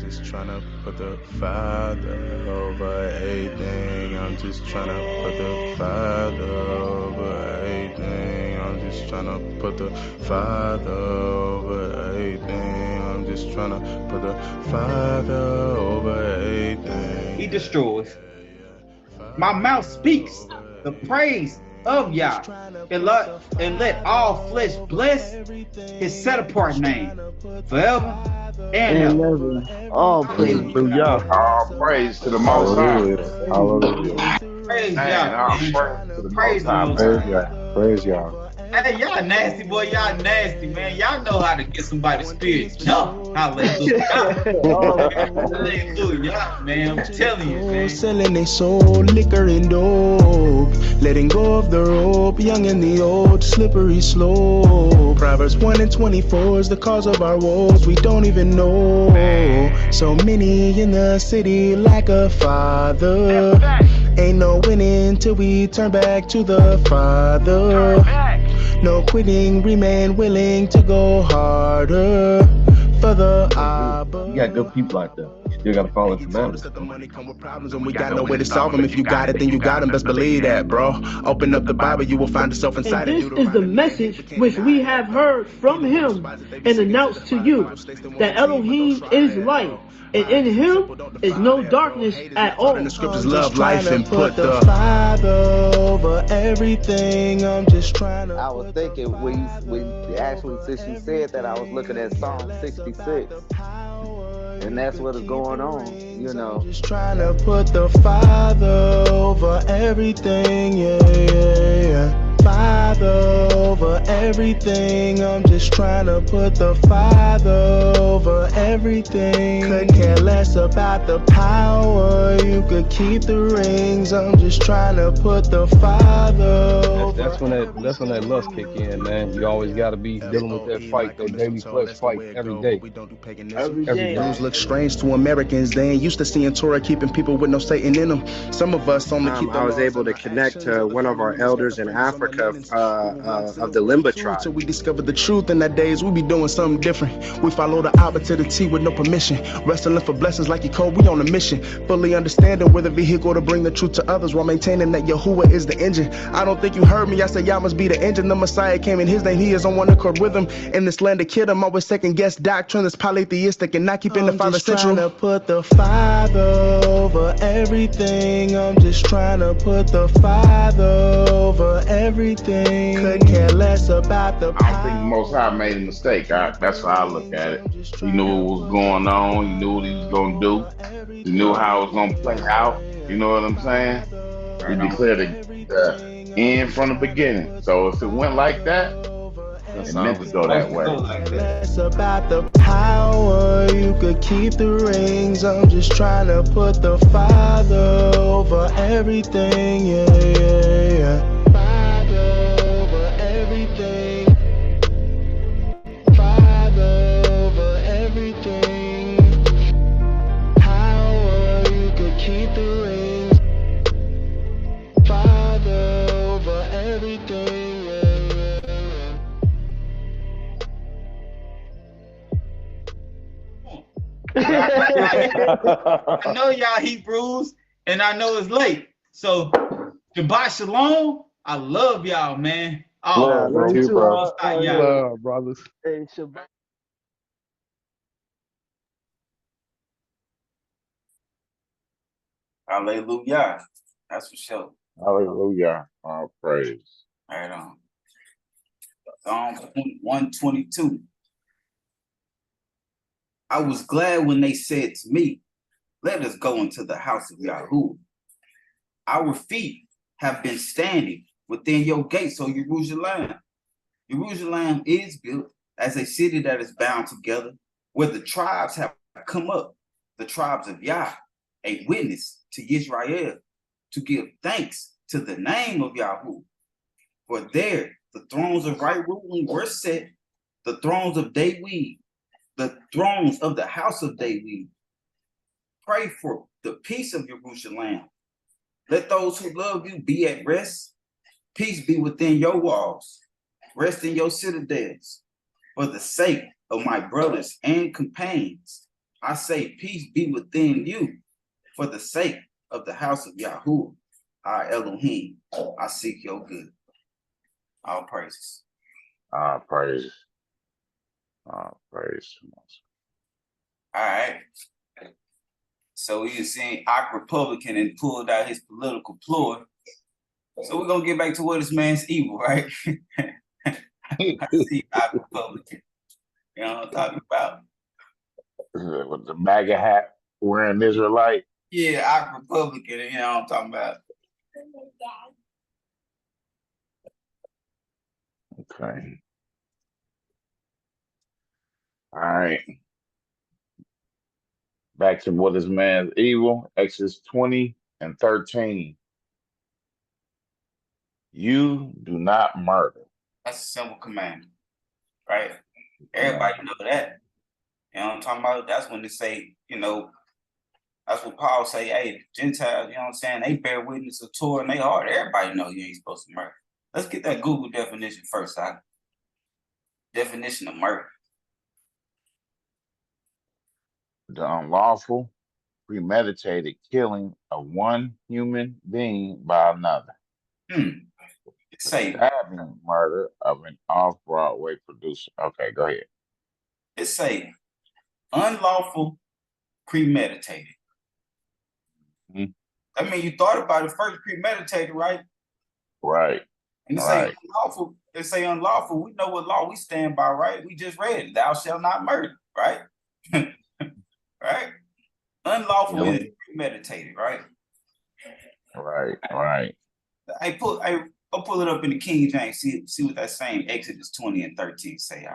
just trying to put the Father over everything. I'm just trying to put the Father over everything. I'm just trying to put the Father over everything. I'm just trying to put the Father over everything. He destroys. My mouth speaks the praise of Yah, and let all flesh bless his set apart name forever and And ever. never. All praise. Hallelujah. Hallelujah. All praise to the Most High. Hallelujah. Hallelujah. Praise Man, Yah, all man. praise to the Most Praise the High, Most Praise High. man. y'all. Praise y'all. Hey, y'all nasty, boy. Y'all nasty, man. Y'all know how to get somebody's spirit jump. Hallelujah. All Hallelujah, man. I'm telling you, man. Selling they soul, liquor and dope. Letting go of the rope, young and the old, slippery slope. Proverbs 1 and 24 is the cause of our woes. We don't even know. So many in the city like a father. Ain't no winning till we turn back to the Father. No quitting, remain willing to go harder for the You got good people out there. You still got to follow the commandments. the money come with problems and we got no way to solve them. If you got it, then you got them. Best believe that, bro. Open up the Bible, you will find yourself And inside it. this is the message which we have heard from him and announced to you, that Elohim is light, and in him is no darkness at In the all. scriptures, love life and put the Father over everything. I'm just trying to I was thinking when actually since you said that, I was looking at Psalm 66, and that's what is going on. just trying to put the Father over everything, yeah, yeah, yeah. Father over everything. I'm just trying to put the Father over everything. Could care less about the power. You could keep the rings. I'm just trying to put the Father over. That's when that lust kick in, man. You always got to be dealing with that fight, that daily flesh fight every day, Every every day. day. Look strange to Americans. They ain't used to seeing Torah keeping people with no Satan in them. Some of us only keep the I was laws able and to our connect actions. to one of our elders in Africa of the Limba tribe. Till we discover the truth in that days, we be doing something different. We follow the Abba to the T with no permission. Wrestling for blessings like you code, we on a mission. Fully understanding we're the vehicle to bring the truth to others while maintaining that Yahuwah is the engine. I don't think you heard me, I said Yah must be the engine. The Messiah came in his name, he is on one accord with him. In this land of kid, I'm always second guess doctrine that's polytheistic and not keeping the Father central. Trying to put the Father over everything. I'm just trying to put the Father over everything. Could care less about the I don't think the Most High made a mistake. That's how I look at it. He knew what was going on. He knew what he was going to do. He knew how it was going to play out. You know what I'm saying? He Right on. declared the end from the beginning. So if it went like that, That's it how meant it to was go supposed that to way. Go go. like that. less about the power. You could keep the rings. I'm just trying to put the Father over everything. Yeah, yeah, yeah. Father over everything. Father over everything. Power, you could keep the rings. Father over everything. Yeah, yeah, I know y'all Hebrews, and I know it's late. So, Shabbat Shalom. I love y'all, man. I Oh, Love, love bro. you Too, too. bro. yeah. Love, brothers. Hey, Shabbat. Hallelujah. That's for sure. Hallelujah. All praise. Right on. Psalm 122. I was glad when they said to me, let us go into the house of Yahweh. Our feet have been standing within your gates, O Jerusalem. Jerusalem is built as a city that is bound together, where the tribes have come up, the tribes of Yah, a witness to Israel, to give thanks to the name of Yahweh. For there the thrones of right ruling were set, the thrones of David, the thrones of the house of David. Pray for the peace of Jerusalem. Let those who love you be at rest. Peace be within your walls. Rest in your citadels. For the sake of my brothers and companions, I say, peace be within you for the sake of the house of Yahuwah, our Elohim. I seek your good. All praises. All praise. All praise. All right. So we seen Ak Republican and pulled out his political ploy. So we're gonna get back to what this man's evil, right? I see Ak Republican. You know what I'm talking about? With the MAGA hat wearing Israelite. Yeah, Ak Republican, you know what I'm talking about. Okay. All right. Back to what is man's evil. Exodus 20 and 13. You do not murder. That's a simple commandment, right? Everybody know that. You know what I'm talking about? That's when they say, you know, that's what Paul say, hey, Gentiles, you know what I'm saying? They bear witness of Torah in their heart. Everybody know you ain't supposed to murder. Let's get that Google definition first, huh? Definition of murder. The unlawful, premeditated killing of one human being by another. Say Stabbing murder of an off-Broadway producer. Okay, go ahead. it say unlawful, premeditated. I mean, you thought about it first, premeditated, right? Right. And it say unlawful. It say unlawful. We know what law we stand by, right? We just read it. Thou shalt not murder, right? Right? Unlawful is premeditated, right? Right. I'll pull it up in the King James, see what that same Exodus 20 and 13 say.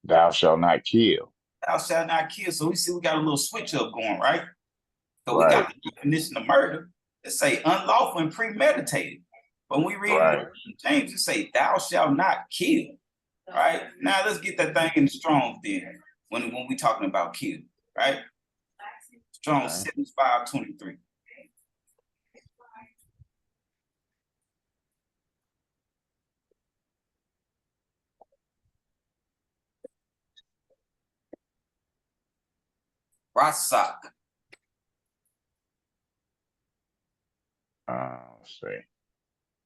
Thou shalt not kill. Thou shalt not kill. So we see we got a little switch up going, right? So we got the definition of murder. It say unlawful and premeditated. But when we read James, it say thou shalt not kill. Right? Now let's get that thing in the Strong's then when we talking about kill, right? Strong 7523. Rasak. Let's see.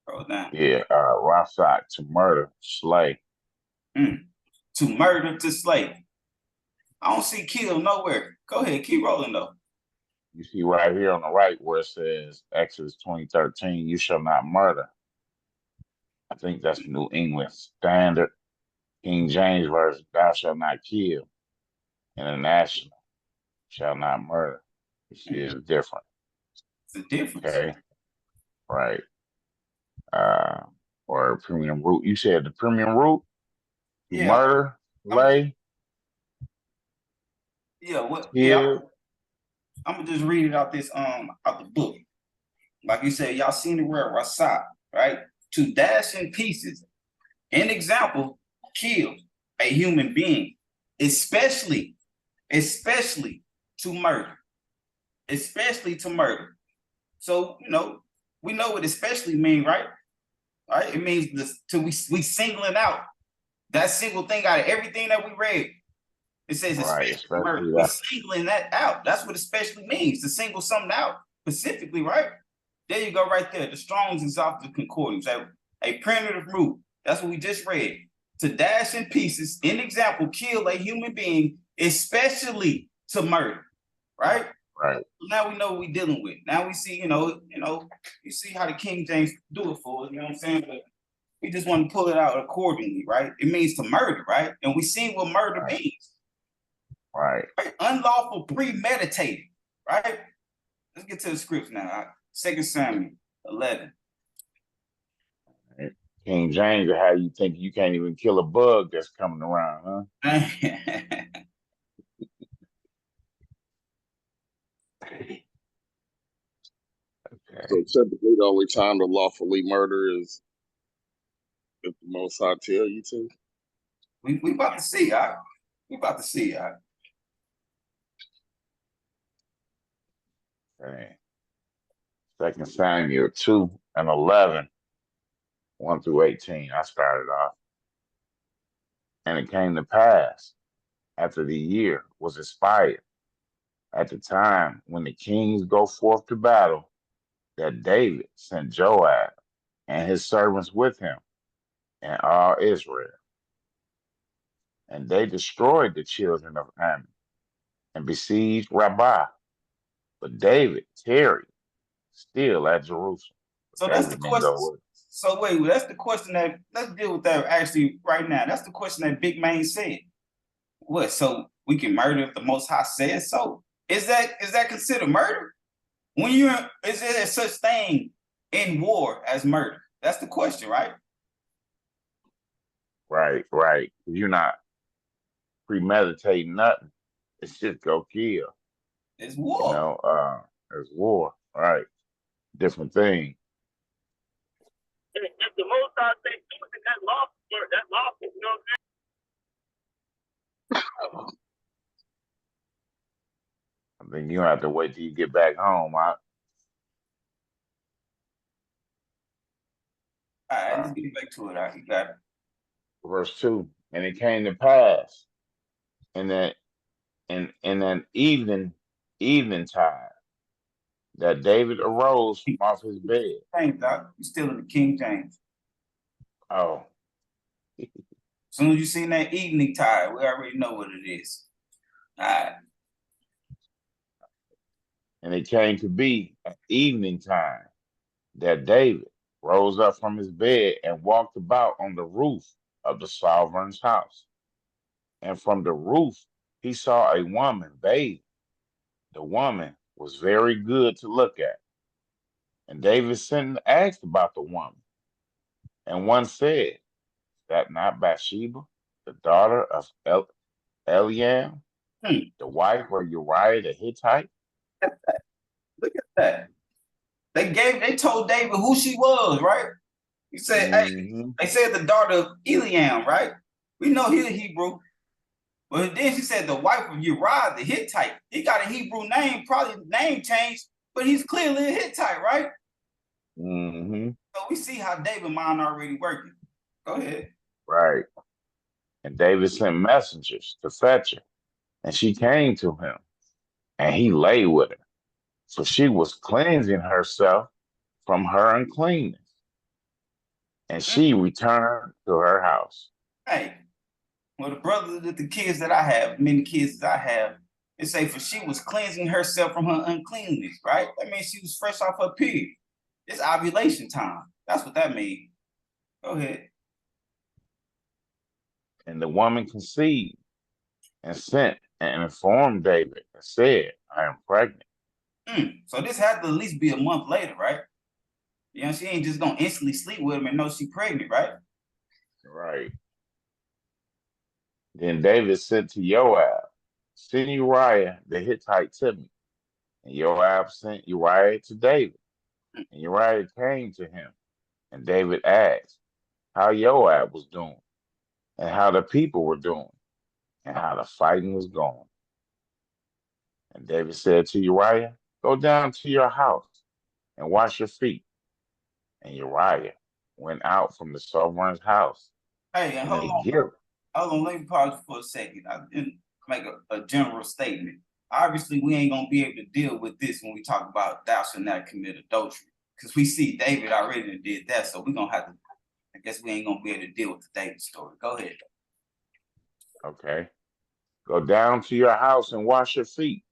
Roll down. Yeah, Rasak, to murder, slay. To murder, to slay. I don't see kill nowhere. Go ahead, keep rolling though. You see right here on the right where it says Exodus 20:13, you shall not murder. I think that's New English Standard. King James Version, thou shalt not kill. International, shall not murder. You see, it's different. It's a difference. Okay. Right. Or premium root. You said the premium root? Yeah. Murder, lay. Yeah, what? Kill. Yeah. I'm gonna just read it out this out the book. Like you said, y'all seen the word Rasak, right? To dash in pieces. An example, kill a human being, especially to murder. Especially to murder. So, you know, we know what especially mean, right? Right? It means we singling out that single thing out of everything that we read. It says especially murder. We're singling that out. That's what especially means, to single something out specifically, right? There you go, right there. The Strong's Exhaustive Concordance, a primitive root. That's what we just read. To dash in pieces, in example, kill a human being, especially to murder, right? Right. So now we know what we're dealing with. Now we see, you see how the King James do it for us, you know what I'm saying? But we just want to pull it out accordingly, right? It means to murder, right? And we see what murder means. Right. Unlawful, premeditated, right? Let's get to the scripts now. 2 Samuel 11. Right. King James will have you think you can't even kill a bug that's coming around, huh? So typically the only time to lawfully murder is if the Most High tell you to. We about to see, we about to see, Okay. 2 Samuel 2 and 11. 1 through 18. I started off. And it came to pass after the year was expired, at the time when the kings go forth to battle, that David sent Joab and his servants with him and all Israel. And they destroyed the children of Ammon and besieged Rabbah. But David tarried still at Jerusalem. So that's the David didn't question. go with. So wait, that's the question that let's deal with that actually right now. That's the question that Big Man said. What? So we can murder if the Most High says so? Is that considered murder? When is there such thing in war as murder? That's the question, right? Right. You're not premeditating nothing. It's just go kill. It's war. It's war, right? Different thing. If the Most High say something, that lawful, you know what I'm saying? I think you have to wait till you get back home. All right, let's get back to it. You got it. Verse 2. And it came to pass in that evening time that David arose from off his bed. James, Doc. You still in the King James. Oh. As soon as you see that evening tide, we already know what it is. All right. And it came to be at evening time that David rose up from his bed and walked about on the roof of the sovereign's house. And from the roof he saw a woman bathing. The woman was very good to look at. And David sent and asked about the woman. And one said, "Is that not Bathsheba, the daughter of Eliam, the wife of Uriah the Hittite?" Look at that. They told David who she was, right? He said, hey, they said the daughter of Eliam, right? We know he's a Hebrew. But then she said the wife of Uriah the Hittite. He got a Hebrew name, probably name changed, but he's clearly a Hittite, right? So we see how David's mind already working. Go ahead. Right. And David sent messengers to fetch her. And she came to him, and he lay with her. So she was cleansing herself from her uncleanness. And she returned to her house. Hey, well, the brothers, the kids that I have, many kids that I have, they say for she was cleansing herself from her uncleanness, right? That means she was fresh off her period. It's ovulation time. That's what that means. Go ahead. And the woman conceived and sent and informed David and said, "I am pregnant." So this had to at least be a month later, right? You know, she ain't just gonna instantly sleep with him and know she's pregnant, right? Right. Then David said to Joab, "Send Uriah the Hittite to me." And Joab sent Uriah to David. And Uriah came to him. And David asked how Joab was doing, and how the people were doing, and how the fighting was going. And David said to Uriah, "Go down to your house and wash your feet." And Uriah went out from the sovereign's house. Hey, And hold on, let me pause for a second. I didn't make a general statement. Obviously, we ain't gonna be able to deal with this when we talk about thou shalt not commit adultery, because we see David already did that, so we're gonna have to. I guess we ain't gonna be able to deal with the David story. Go ahead. Okay. Go down to your house and wash your feet.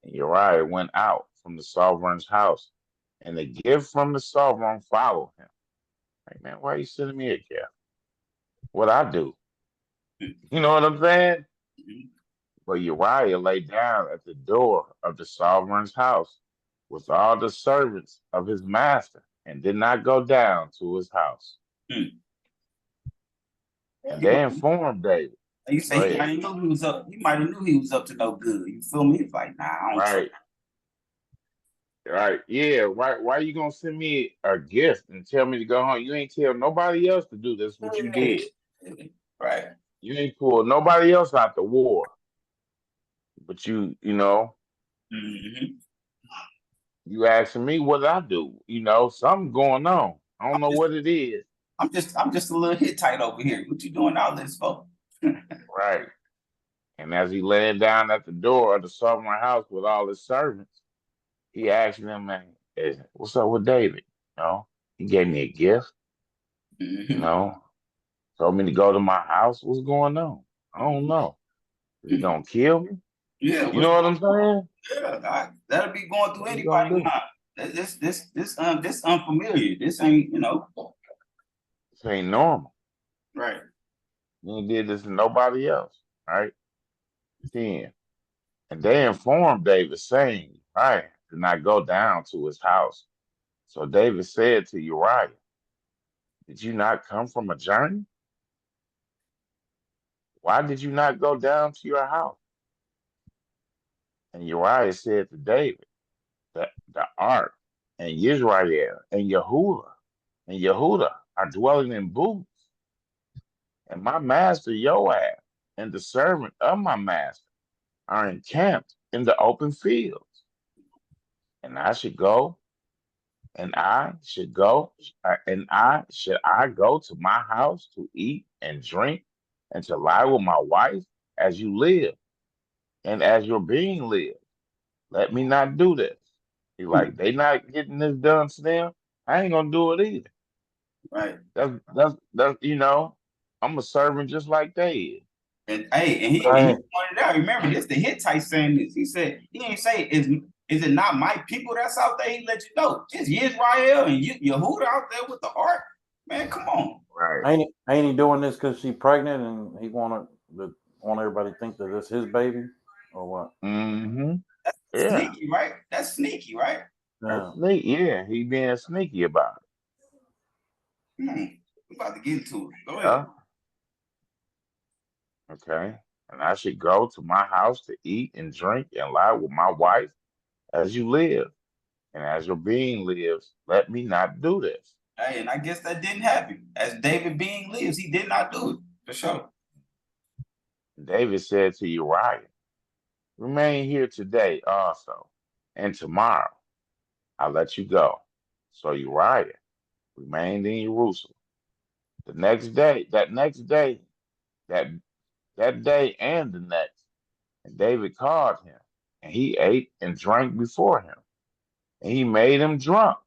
And Uriah went out from the sovereign's house, and the gift from the sovereign followed him. Like, man, why are you sending me a gift? What I do? You know what I'm saying? But Uriah lay down at the door of the sovereign's house with all the servants of his master, and did not go down to his house. And they informed David. You say he might have knew he was up. He might have knew he was up to no good. You feel me? It's like, nah, I don't trust. Right. Yeah. Why are you gonna send me a gift and tell me to go home? You ain't tell nobody else to do this, what you did. Right. You ain't pulled nobody else out the war. But you know, you asking me what I do. You know, something going on. I don't know what it is. I'm just a little Hittite over here. What you doing all this for? Right. And as he laying down at the door of the summer house with all his servants, he asked them, man, what's up with David? You know, he gave me a gift, you know, told me to go to my house. What's going on? I don't know. Is he gonna kill me? Yeah, You know what I'm saying? yeah, that'll be going through What he gonna anybody's do? mind. This unfamiliar. This ain't, This ain't normal. right. He ain't did this to nobody else, right? 10. And they informed David, saying, right, did not go down to his house. So David said to Uriah, did you not come from a journey? Why did you not go down to your house? And Uriah said to David, the ark and Israel and Yehuda are dwelling in booths, and my master Joab and the servant of my master are encamped in the open fields. And should I go to my house to eat and drink and to lie with my wife as you live and as your being lives? Let me not do this. He's like, they not getting this done to them. I ain't gonna do it either. Right. That's I'm a servant just like they is. And hey, and he Right. pointed out, remember this, the Hittite saying this. He said, he ain't say, is it not my people that's out there? He let you know. It's Israel and Yehuda out there with the ark. Man, come on. Right. Ain't he doing this because she's pregnant and he want everybody to think that it's his baby or what? Mm-hmm. That's sneaky, right? That's sneaky, right? That's sneaky. Yeah, he being sneaky about it. We're about to get into it. Go yeah. ahead. Okay. And I should go to my house to eat and drink and lie with my wife as you live and as your being lives. Let me not do this. Hey, and I guess that didn't happen. As David being lives, he did not do it, for sure. David said to Uriah, remain here today also, and tomorrow I'll let you go. So Uriah remained in Jerusalem. That day and the next, and David called him, and he ate and drank before him, and he made him drunk.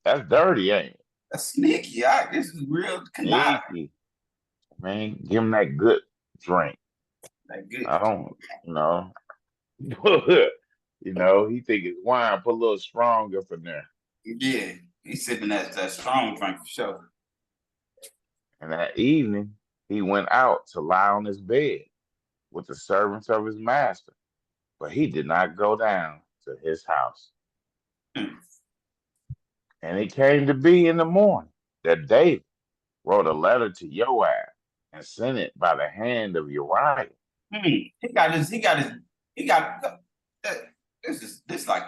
That's dirty, ain't it? That's sneaky. This is real conniving. Sneaky. Man, give him that good drink. That good. I don't, he think it's wine, put a little strong up in there. Yeah, he's sipping that strong drink for sure. And that evening, he went out to lie on his bed with the servants of his master, but he did not go down to his house. And it came to be in the morning that David wrote a letter to Joab and sent it by the hand of Uriah. This like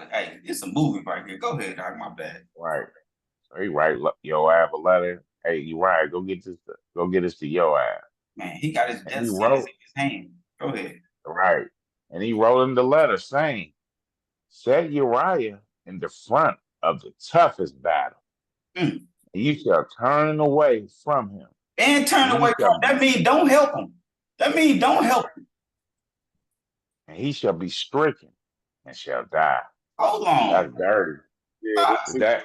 it's a movie right here. Go ahead, my bad. Right. So he write Joab a letter. Hey, Uriah, go get this to Joab. Man, he got his death sentence in his hand. Go ahead. Right. And he wrote in the letter saying, set Uriah in the front of the toughest battle. And you shall turn away from him. And turn away from him. That means don't help him. That means don't help him. And he shall be stricken and shall die. Hold on. That's dirty. Yeah,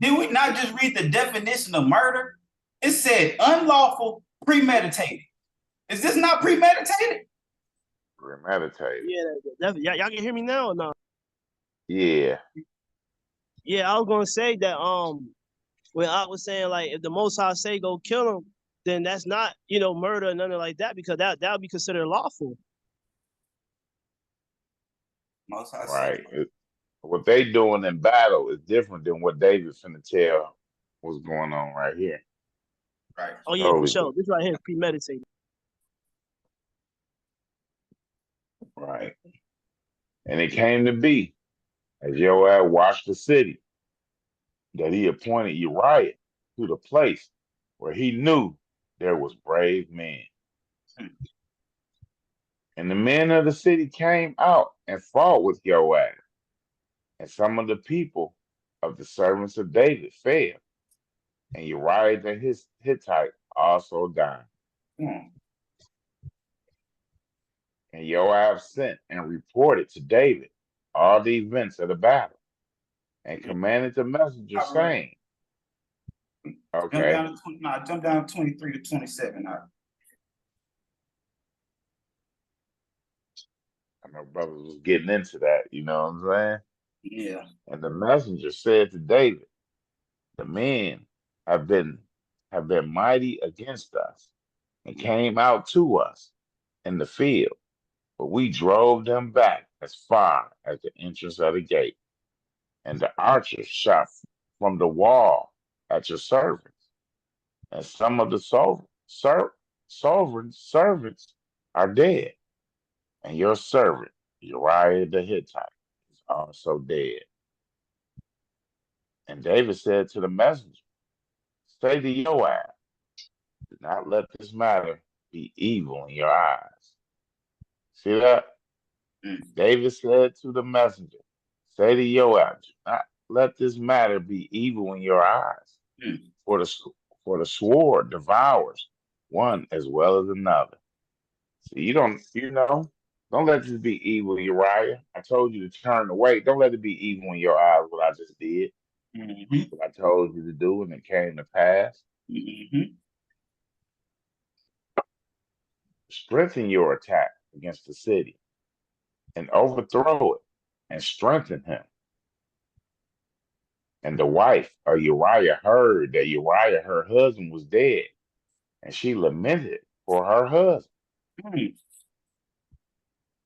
did we not just read the definition of murder? It said unlawful, premeditated. Is this not premeditated? Premeditated. Yeah, y'all can hear me now or no? Yeah. Yeah, I was gonna say that when I was saying like if the Most High say go kill him, then that's not murder or nothing like that because that would be considered lawful. Most High right. What they doing in battle is different than what David's finna tell what's going on right here. Right. Oh yeah, for sure. This right here is premeditated. Right. And it came to be, as Joab watched the city, that he appointed Uriah to the place where he knew there was brave men. And the men of the city came out and fought with Joab. And some of the people of the servants of David fell, and Uriah the Hittite also died. Mm. And Joab sent and reported to David all the events of the battle, and commanded the messenger, saying, okay. Jump down to 23 to 27. I know brothers was getting into that, you know what I'm saying? Yeah. And the messenger said to David, the men have been mighty against us, and came out to us in the field, but we drove them back as far as the entrance of the gate. And the archers shot from the wall at your servants, and some of the sovereign servants are dead, and your servant Uriah the Hittite is also dead. And David said to the messenger, say to Joab, do not let this matter be evil in your eyes. See that? David said to the messenger, say to Joab, do not let this matter be evil in your eyes. For the sword devours one as well as another. So don't let this be evil, Uriah. I told you to turn away. Don't let it be evil in your eyes, what I just did. What I told you to do, and it came to pass. Strengthen your attack against the city, and overthrow it, and strengthen him. And the wife of Uriah heard that Uriah, her husband, was dead, and she lamented for her husband.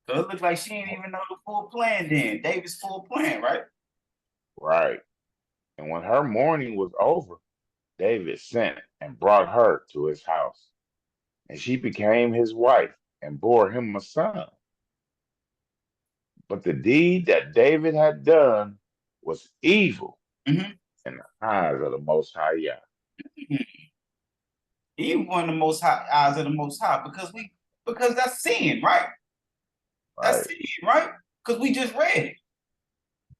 So it looks like she didn't even know the full plan then. David's full plan, right? Right. And when her mourning was over, David sent and brought her to his house, and she became his wife and bore him a son. But the deed that David had done was evil in the eyes of the Most High Yah. He won the Most High eyes of the Most High because that's sin, right? That's sin, right? Because we just read it.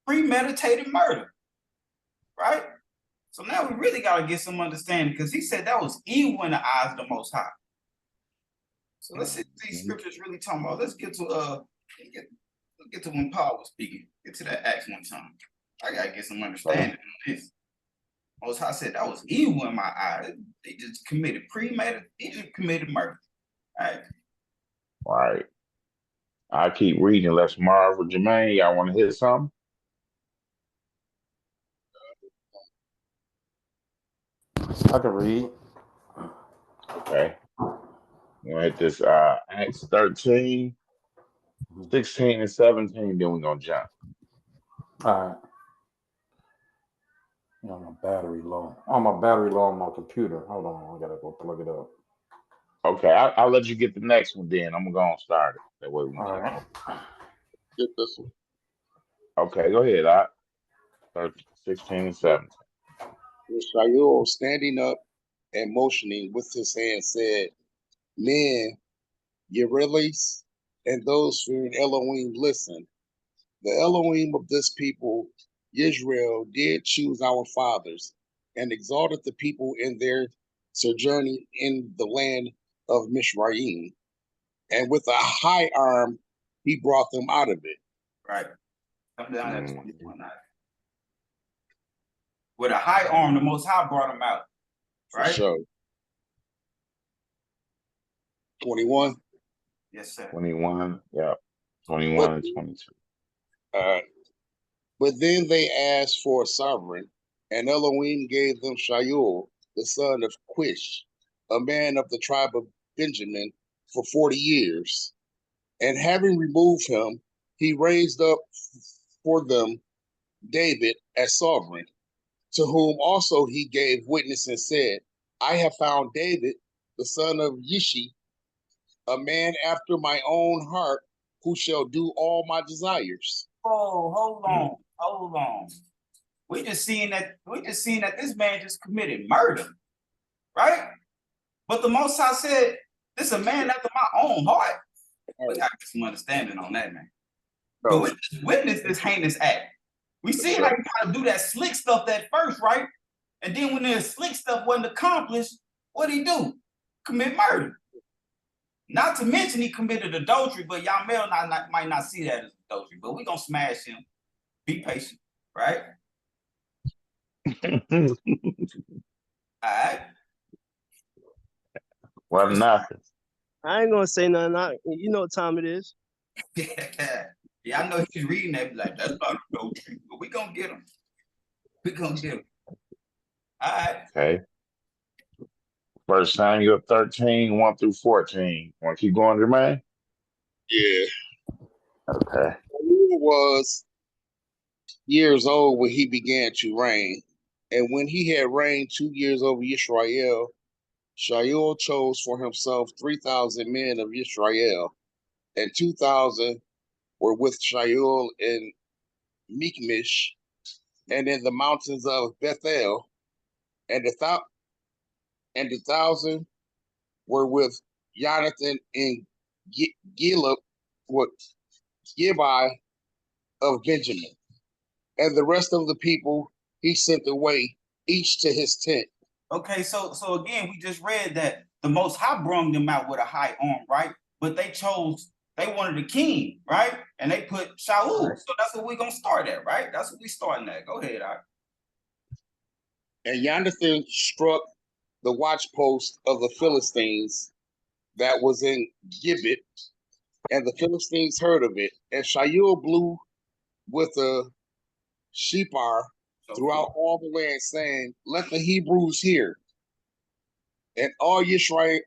Premeditated murder, right? So now we really got to get some understanding, because he said that was evil in the eyes of the Most High. So let's see what these scriptures really talking about. Let's get to get to when Paul was speaking. Get to that Acts 1 time. I gotta get some understanding on this. Most High said that was evil in my eyes. They just committed murder. Right. I keep reading unless Marv or Jermaine, y'all want to hit something? I can read. Okay. We're gonna hit this Acts 13, 16, and 17, then we're gonna jump. All right. My battery low. My battery low on my computer. Hold on, I gotta go plug it up. Okay, I'll let you get the next one then. I'm gonna start it. That way we can All right. Get this one. Okay, go ahead. 16 and 17. Shaul standing up and motioning with his hand said, men, Yerelis, and those fearing Elohim, listen. The Elohim of this people, Israel, did choose our fathers and exalted the people in their sojourning in the land of Mishraim. And with a high arm, he brought them out of it. Right. Come down at 21. With a high arm, the Most High brought them out. Right? For sure. 21? Yes, sir. 21, yeah. 21 and 22. But then they asked for a sovereign, and Elohim gave them Shaul, the son of Quish, a man of the tribe of Benjamin, for 40 years. And having removed him, he raised up for them David as sovereign, to whom also he gave witness and said, I have found David, the son of Yishi, a man after my own heart, who shall do all my desires. Oh, hold on. We just seeing that this man just committed murder, right? But the Most High said, this is a man after my own heart. We got some understanding on that, man. But we just witnessed this heinous act. We see how you try to do that slick stuff at first, right? And then when the slick stuff wasn't accomplished, what'd he do? Commit murder. Not to mention he committed adultery, but y'all might not see that as adultery, but we're gonna smash him. Be patient, right? All right. Well, nothing. I ain't gonna say nothing. You know what time it is. Yeah, I know he's reading that, like, that's not adultery, but we're gonna get him. We're gonna get him. All right. Okay. 1 Samuel 13, 1 through 14. Want to keep going, Jermaine? Yeah. Okay. He was years old when he began to reign. And when he had reigned 2 years over Israel, Shaul chose for himself 3,000 men of Israel, and 2,000 were with Shaul in Michmash, and in the mountains of Bethel, and the 1,000 were with Jonathan in Gilab, what Gibeah of Benjamin, and the rest of the people he sent away, each to his tent. Okay, so again, we just read that the Most High brung them out with a high arm, right? But they wanted a king, right? And they put Shaul. Right. So that's what we're gonna start at, right? That's what we starting at. Go ahead, all right. And Jonathan struck the watchpost of the Philistines that was in Gibeah, and the Philistines heard of it. And Shaul blew with a shephar throughout all the land, saying, "Let the Hebrews hear." And all Israel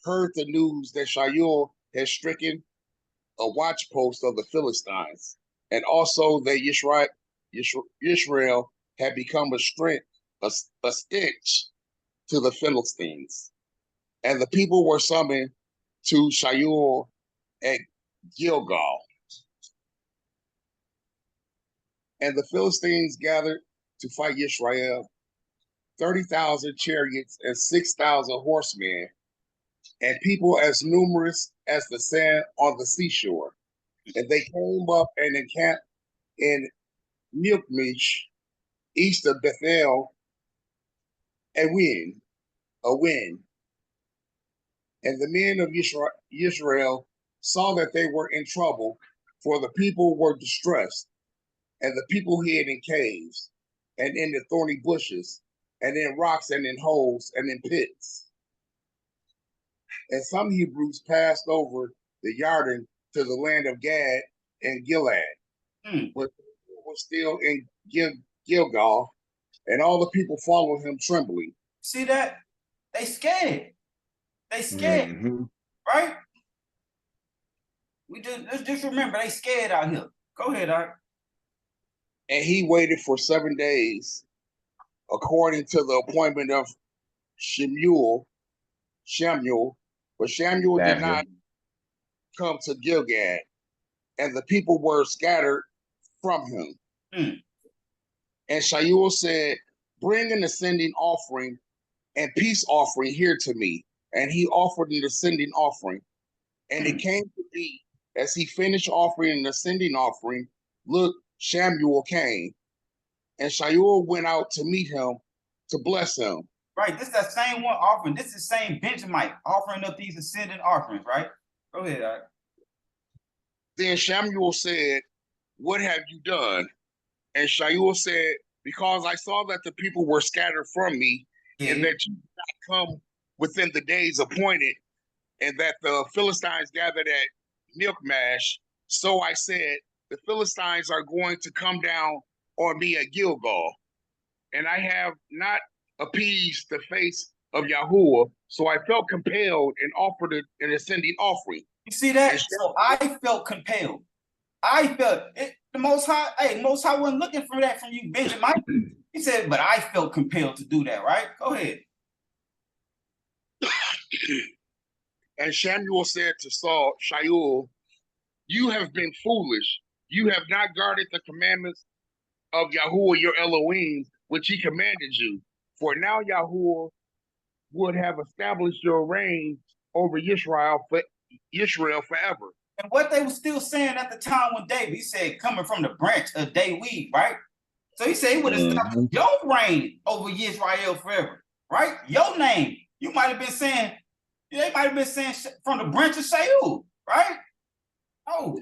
heard the news that Shaul had stricken a watchpost of the Philistines, and also that Israel had become a stench to the Philistines. And the people were summoned to Shaul at Gilgal. And the Philistines gathered to fight Israel, 30,000 chariots and 6,000 horsemen, and people as numerous as the sand on the seashore. And they came up and encamped in Michmash, east of Bethel, a win. And the men of Israel saw that they were in trouble, for the people were distressed, and the people hid in caves, and in the thorny bushes, and in rocks, and in holes, and in pits. And some Hebrews passed over the Jordan to the land of Gad and Gilead, but were still in Gilgal, and all the people followed him trembling. See that? They scared. They scared, right? Let's just remember, they scared out here. Go ahead, Art. And he waited for 7 days, according to the appointment of Samuel, but Samuel did not come to Gilgad, and the people were scattered from him. And Shaul said, "Bring an ascending offering and peace offering here to me." And he offered an ascending offering. And it came to be, as he finished offering an ascending offering, look, Samuel came. And Shaul went out to meet him to bless him. Right, this is that same one offering. This is the same Benjamin offering up these ascending offerings, right? Go ahead, Art. Then Samuel said, "What have you done?" And Shaul said, "Because I saw that the people were scattered from me, and that you did not come within the days appointed, and that the Philistines gathered at Michmash. So I said, the Philistines are going to come down on me at Gilgal, and I have not appeased the face of Yahuwah, so I felt compelled and offered an ascending offering." You see that? So I felt compelled. I felt it. The Most High, Most High wasn't looking for that from you, Benjamin. He said, but I felt compelled to do that, right? Go ahead. And Samuel said to Shaul, "You have been foolish. You have not guarded the commandments of Yahuwah your Elohim, which he commanded you. For now Yahuwah would have established your reign over Israel forever. And what they were still saying at the time when David, he said, coming from the branch of David, right? So he said he would establish your reign over Israel forever, right? Your name. You might have been saying, they might have been saying from the branch of Shaul, right? Oh.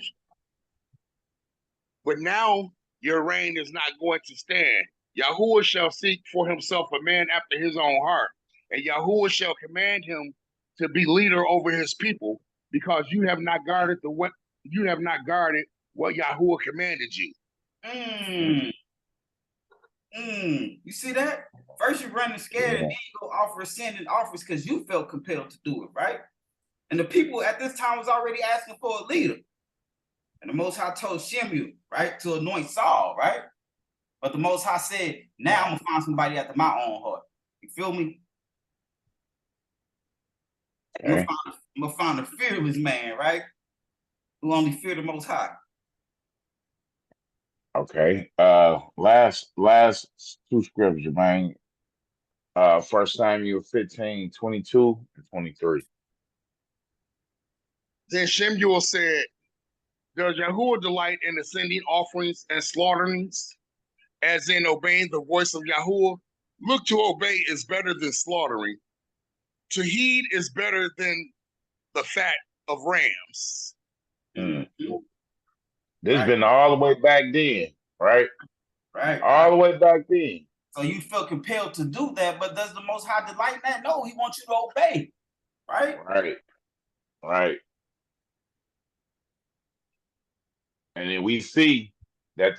But now your reign is not going to stand. Yahuwah shall seek for himself a man after his own heart, and Yahuwah shall command him to be leader over his people, because you have not guarded what Yahuwah commanded you. You see that? First you running scared, and then you go offer ascending offers because you felt compelled to do it, right? And the people at this time was already asking for a leader. And the Most High told Shemuel, right, to anoint Saul, right? But the Most High said, now I'm going to find somebody after my own heart. You feel me? Okay. I'm going to find a fearless man, right? Who only fear the Most High. Okay. Last two scriptures, man. 1 Samuel 15, 22 and 23. Then Shemuel said, does Yahuwah delight in ascending offerings and slaughterings, as in obeying the voice of Yahuwah? Look, to obey is better than slaughtering. To heed is better than the fat of rams. This been all the way back then, right? Right. All the way back then. So you feel compelled to do that, but does the Most High delight in that? No, he wants you to obey, right? Right. And then we see that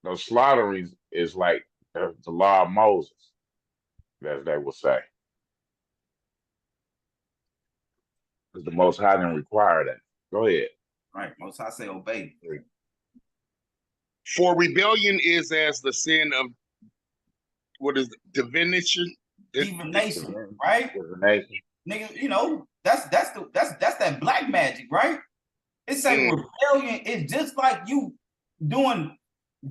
those slaughterings is like the law of Moses, as they will say. Because the Most High didn't require that. Go ahead. Right. Most High say obey. For rebellion is as the sin of divination, right? Divination. Nigga, you know, that's that black magic, right? It's like rebellion is just like you doing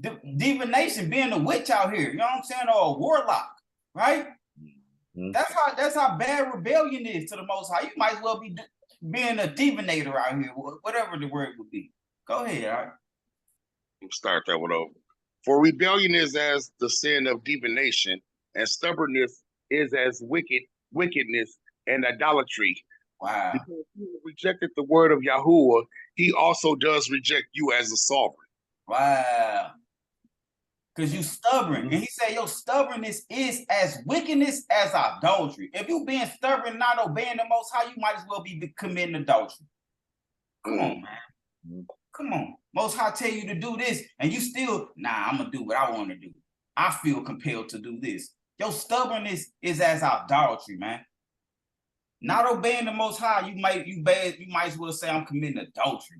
divination, being a witch out here. You know what I'm saying? Or a warlock, right? That's how bad rebellion is to the Most High. You might as well be being a divinator out here, whatever the word would be. Go ahead, all right? We'll start that one over. For rebellion is as the sin of divination, and stubbornness is as wickedness and idolatry. Wow. Because you rejected the word of Yahuwah, he also does reject you as a sovereign. Wow. Because you stubborn. And he said your stubbornness is as wickedness as adultery. If you being stubborn, not obeying the Most High, you might as well be committing adultery. Come on, man. Come on. Most High tell you to do this, and you still, nah, I'm going to do what I want to do. I feel compelled to do this. Your stubbornness is as idolatry, man. Not obeying the Most High, you might as well say I'm committing adultery,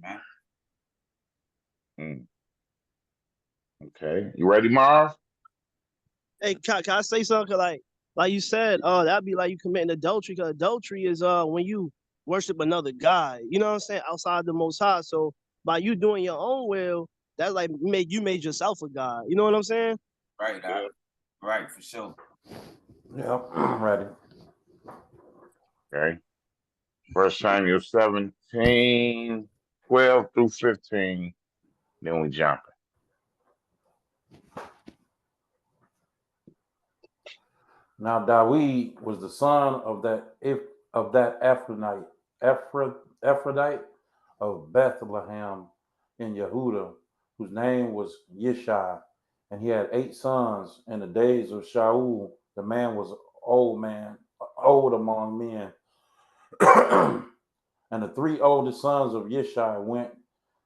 man. Okay, you ready, Marv? Hey, can I say something? Like you said, that'd be like you committing adultery. Because adultery is when you worship another god. You know what I'm saying? Outside the Most High. So by you doing your own will, that's like you made yourself a god. You know what I'm saying? Right, right, for sure. Yeah, I'm ready. Okay. 1 Samuel 17, 12 through 15. Then we jump. Now David was the son of that Ephrathite of Bethlehem in Yehuda, whose name was Yishai, and he had 8 sons. In the days of Shaul, the man was old among men. And the 3 oldest sons of Yishai went.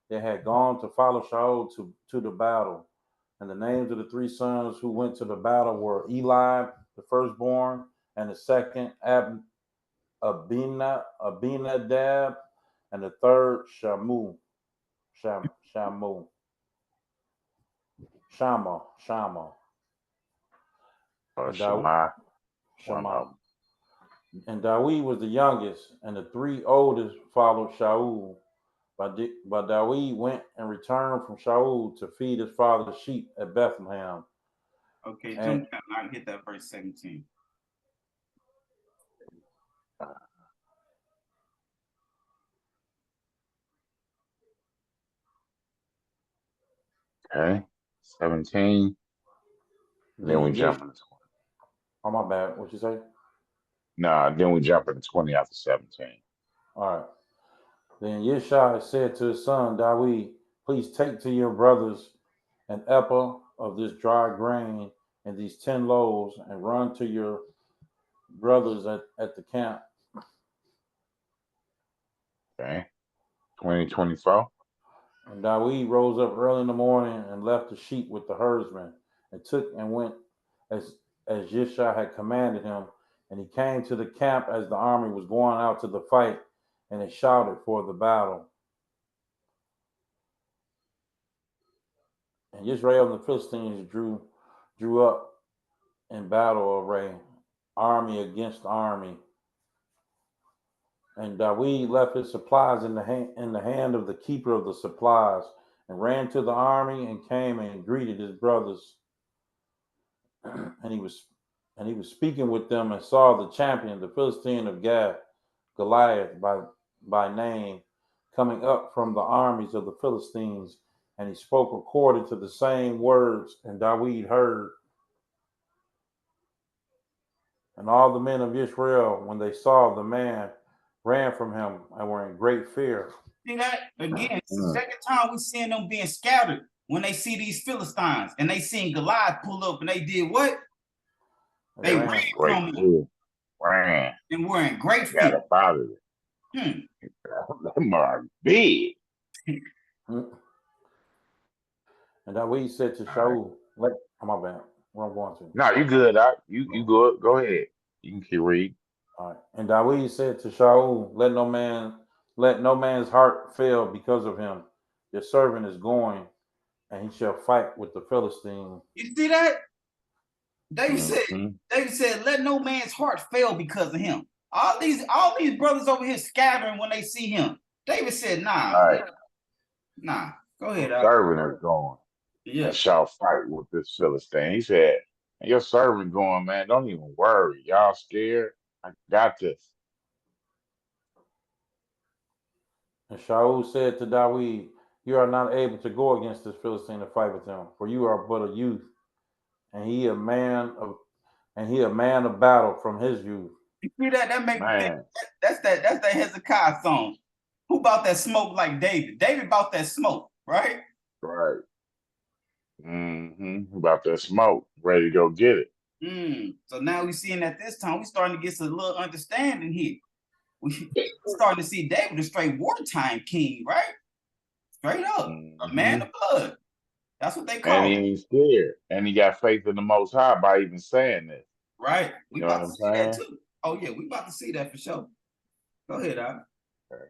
They had gone to follow Shaul to the battle. And the names of the 3 sons who went to the battle were Eli, the firstborn, and the second Abinadab, and the third Shammah. And David was the youngest, and the 3 oldest followed Shaul. But David went and returned from Shaul to feed his father's sheep at Bethlehem. Okay, jump down. I hit that verse 17. Okay. 17. Then we jump into 20. Oh, my bad. What you say? Nah, then we jump into 20 after 17. All right. Then Yeshai said to his son Dawid, please take to your brothers an ephah of this dry grain and these 10 loaves, and run to your brothers at the camp. Okay. 2024. And Dawid rose up early in the morning and left the sheep with the herdsmen, and took and went as Yeshai had commanded him. And he came to the camp as the army was going out to the fight, and they shouted for the battle. And Israel and the Philistines drew up in battle array, army against army. And Dawid left his supplies in the hand of the keeper of the supplies, and ran to the army and came and greeted his brothers. and he was speaking with them, and saw the champion, the Philistine of Gath, Goliath by name, coming up from the armies of the Philistines. And he spoke according to the same words, and Dawid heard. And all the men of Israel, when they saw the man, ran from him and were in great fear. See that? Again, it's the second time we're seeing them being scattered when they see these Philistines, and they seen Goliath pull up, and they did what? They ran from him. Ran. And were in great fear. Got up out of it. Them are big. And Dawid said to Shaul, "Oh, my bad. Where I'm going to? No, you good, Doc. You good. Go ahead. You can keep reading. All right. And Dawid said to Shaul, let no man's heart fail because of him. Your servant is going, and he shall fight with the Philistine." You see that? David said, let no man's heart fail because of him. All these brothers over here scattering when they see him. David said, nah. Right. Nah. Go ahead. Your servant is going. Yeah. And shall fight with this Philistine. He said, your servant going, man, don't even worry. Y'all scared? I got this. And Shaul said to Dawid, you are not able to go against this Philistine to fight with him, for you are but a youth, and he a man of battle from his youth. You see that? That makes me think. That's that Hezekiah song. Who bought that smoke like David? David bought that smoke, right? Right. About that smoke, ready to go get it. So now we're seeing that this time we're starting to get some little understanding here. We're starting to see David a straight wartime king, right? Straight up, a man of blood. That's what they call him. And he ain't scared. And he got faith in the Most High by even saying this. Right. We about to see that too. Oh yeah, we about to see that for sure. Go ahead, Al. Okay.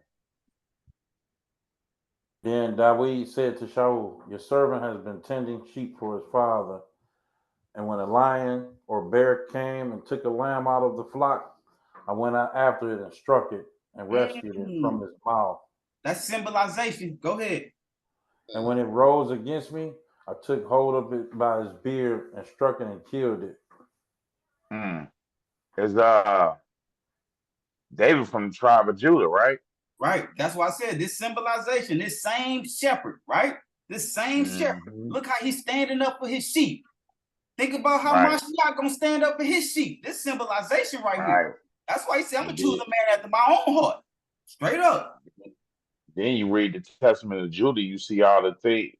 Then Dawid said to Shaul, your servant has been tending sheep for his father. And when a lion or bear came and took a lamb out of the flock, I went out after it and struck it and rescued it from his mouth. That's symbolization. Go ahead. And when it rose against me, I took hold of it by his beard and struck it and killed it. It's David from the tribe of Judah, right? Right. That's why I said this symbolization, this same shepherd, right? This same shepherd. Look how he's standing up for his sheep. Think about how Mashiach gonna stand up for his sheep. This symbolization right here. That's why he said, I'm gonna choose a man after my own heart. Straight up. Then you read the Testament of Judah, you see all the things,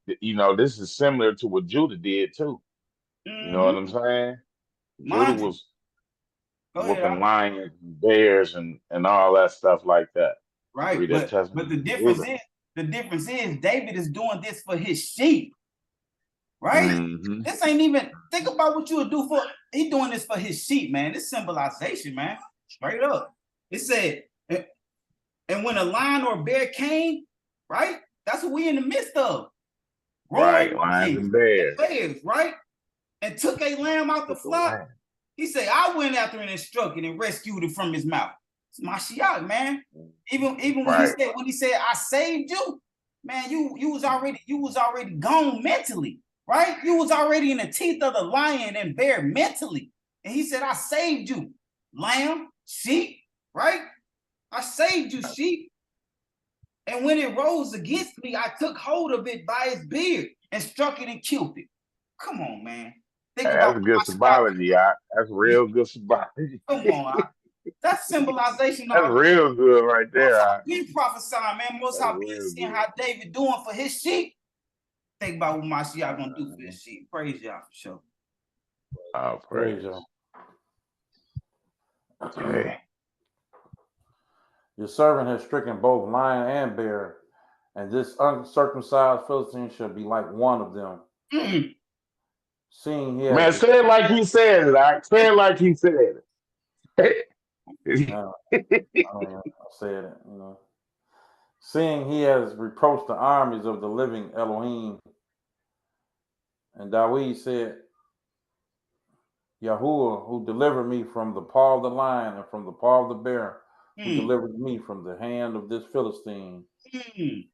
this is similar to what Judah did too. You know what I'm saying? Judah was whooping lions and bears and all that stuff like that. Right. But the difference is David is doing this for his sheep. Right? This ain't even, think about what you would do for, he doing this for his sheep, man. This symbolization, man. Straight up. It said, and when a lion or a bear came, right? That's what we in the midst of. Right, lions and bears. Right? And took a lamb out the flock. He said, I went after it and struck it and rescued it from his mouth. It's Mashiach, man. Even when he said, I saved you, man, you was already gone mentally. Right? You was already in the teeth of the lion and bear mentally. And he said, I saved you, lamb, sheep, right? I saved you, sheep. And when it rose against me, I took hold of it by its beard and struck it and killed it. Come on, man. Think Hey, about that's a good what Mashiach went symbology, Art. That's real good symbology. through. Come on, that's symbolization of That's our real good right Most there, High Art. been prophesying, man. Most That's High been real seeing good. how David doing for his sheep. Think about what Mashiach gonna do for his sheep. Praise y'all for sure. Oh, Praise praise. y'all. Okay. Your servant has stricken both lion and bear, and this uncircumcised Philistine shall be like one of them. Mm. Seeing he Man, has, say it like he said it, Art. Say it like he said it. I don't know, I said it, you know. Seeing he has reproached the armies of the living Elohim, and David said, Yahuwah, who delivered me from the paw of the lion and from the paw of the bear, who delivered me from the hand of this Philistine. Mm.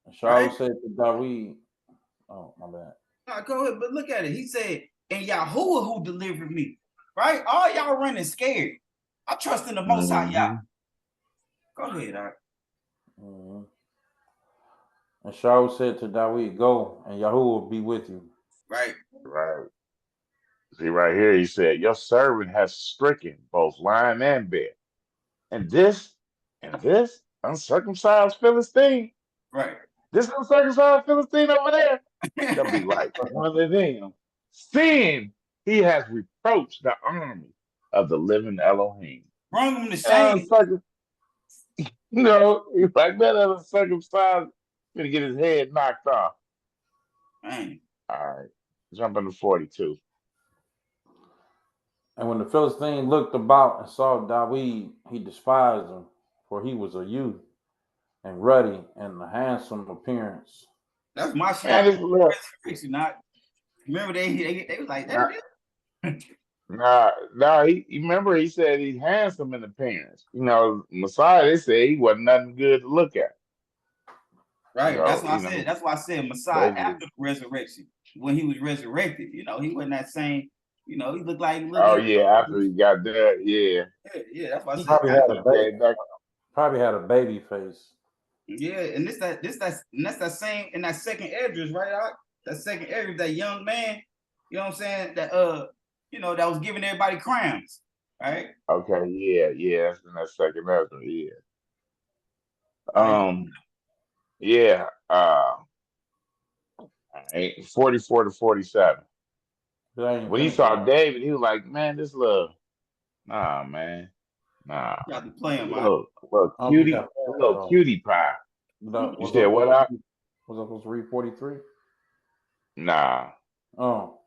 And Shaul said to David, oh, my bad. No, go ahead, but look at it. He said, and Yahuwah who delivered me. Right? All y'all running scared. I trust in the Most High Yah. Go ahead, Art. Mm-hmm. And Shaul said to David, go, and Yahuwah will be with you. Right. Right. See, right here, he said, your servant has stricken both lion and bear. And this uncircumcised Philistine, right? This uncircumcised Philistine over there, they'll be like one of them. Seeing he has reproached the army of the living Elohim. Bring him to shame. He's like that uncircumcised, gonna get his head knocked off. Man. All right, jumping to 42. And when the Philistine looked about and saw David, he despised him, for he was a youth and ruddy and a handsome appearance. That's my shit. Not remember they was like that. He remember he said he's handsome in appearance. Messiah, they said he wasn't nothing good to look at. Right. That's why I said. That's why I said Messiah after the resurrection. When he was resurrected, he wasn't that same. He looked like. After he got there, yeah. Yeah, that's why I said. Probably had a baby face. Yeah, and that's that same in that second address, right? That second address, that young man. You know what I'm saying? That that was giving everybody crowns, right? Okay, yeah, that's in that second address, yeah. Yeah. 44 to 47. When he saw David, he was like, man, this little, man. Nah. You got to play him, little cutie pie. You said what up? Was I supposed to read 43? Nah. Oh.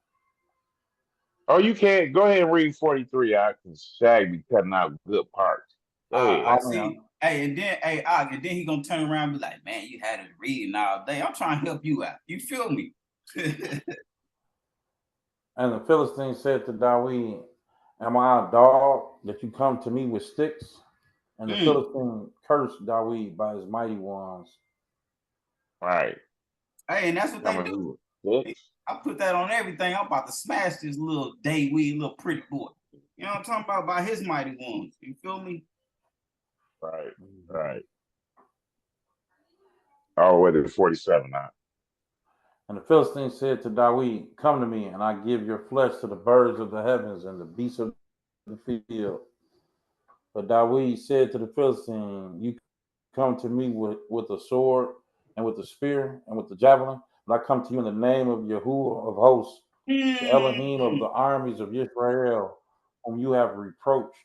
Oh, you can't. Go ahead and read 43 out, because Shag be cutting out good parts. Go ahead. I see. Hey, and then he gonna turn around and be like, man, you had it reading all day. I'm trying to help you out. You feel me? And the Philistine said to David, am I a dog that you come to me with sticks? And the Philistine cursed David by his mighty ones. Right. Hey, and that's what they do. I put that on everything. I'm about to smash this little David, little pretty boy. You know what I'm talking about? By his mighty ones. You feel me? Right. Oh, wait, it's 47 now. And the Philistine said to David, come to me, and I give your flesh to the birds of the heavens and the beasts of the field. But David said to the Philistine, you come to me with a sword and with a spear and with the javelin, but I come to you in the name of Yahuwah of hosts, the Elohim of the armies of Israel, whom you have reproached.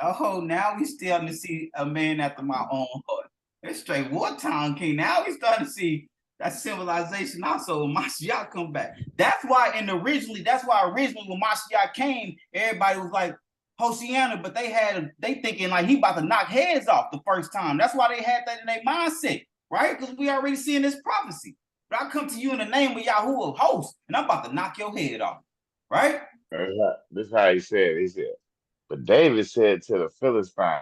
Oh, now we starting to see a man after my own heart. It's straight wartime king. Now we starting to see that civilization also when Mashiach come back. That's why originally when Mashiach came, everybody was like Hosanna, but they thinking like he about to knock heads off the first time. That's why they had that in their mindset, right? Because we already seeing this prophecy. But I come to you in the name of Yahuwah of hosts, and I'm about to knock your head off, right? This is how he said. He said, but David said to the Philistine,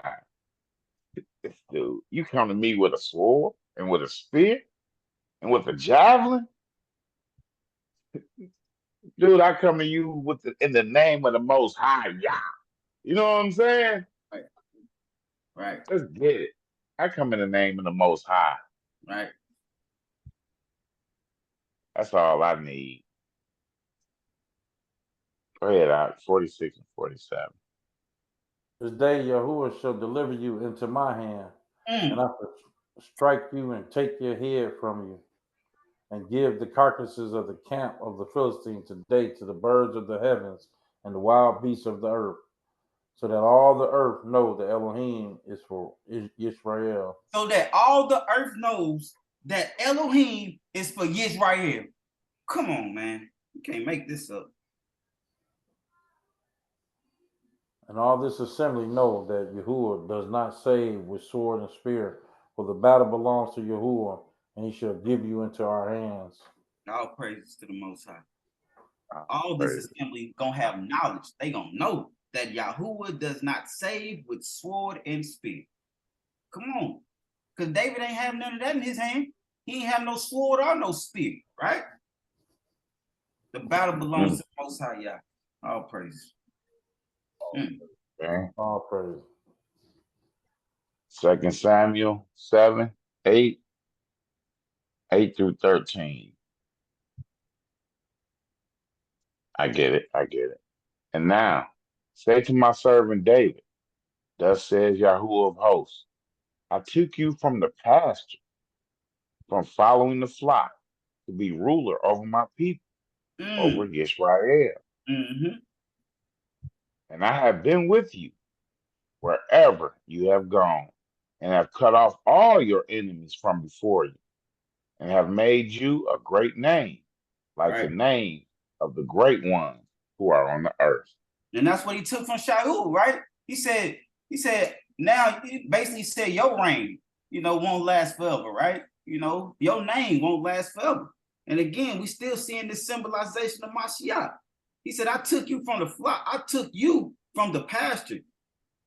dude, you come to me with a sword and with a spear and with a javelin? Dude, I come to you in the name of the Most High Yah. You know what I'm saying? Right. Let's get it. I come in the name of the Most High. Right. That's all I need. Go ahead, out 46 and 47. This day Yahuwah shall deliver you into my hand, and Mm. I will strike you and take your head from you, and give the carcasses of the camp of the Philistines today to the birds of the heavens and the wild beasts of the earth, so that all the earth know that Elohim is for Israel. So that all the earth knows that Elohim is for Yisrael. Come on, man. You can't make this up. And all this assembly know that Yahuwah does not save with sword and spear, for the battle belongs to Yahuwah, and he shall give you into our hands. All praises to the Most High. All All this praises. assembly gonna have knowledge. They gonna know that Yahuwah does not save with sword and spear. Come on. Because David ain't have none of that in his hand. He ain't have no sword or no spear, right? The battle belongs to the Most High, Yah. All praises. Okay. All praise. 2 Samuel 7, 8 through 13. I get it. And now, say to my servant David, thus says Yahuwah of hosts, I took you from the pasture, from following the flock, to be ruler over my people, over Israel. Mm-hmm. And I have been with you wherever you have gone, and have cut off all your enemies from before you, and have made you a great name, like the Right. name of the great ones who are on the earth. And that's what he took from Shaul, right? He said, now he basically said your reign, won't last forever, right? Your name won't last forever. And again, we still seeing this symbolization of Mashiach. He said, I took you from the flock, I took you from the pasture,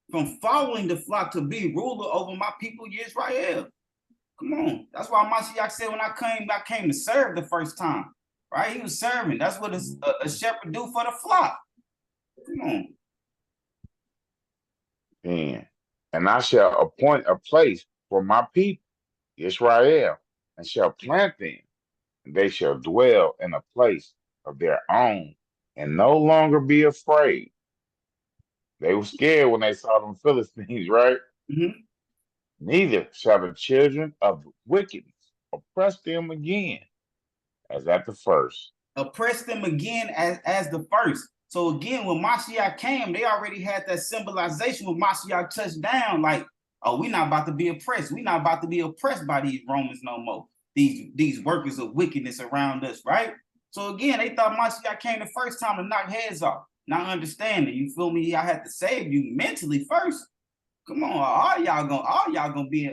from following the flock to be ruler over my people, Israel. Come on. That's why Mashiach said when I came to serve the first time, right? He was serving. That's what a shepherd do for the flock. Come on. And I shall appoint a place for my people, Israel, and shall plant them, and they shall dwell in a place of their own, and no longer be afraid. They were scared when they saw them Philistines, right? Mm-hmm. Neither shall the children of wickedness oppress them again, as at the first. Oppress them again as the first. So again, when Mashiach came, they already had that symbolization when Mashiach touched down, like, oh, we're not about to be oppressed. We're not about to be oppressed by these Romans no more. These workers of wickedness around us, right? So again, they thought Mashiach came the first time to knock heads off. Not understanding, you feel me? I had to save you mentally first. Come on, all y'all gonna be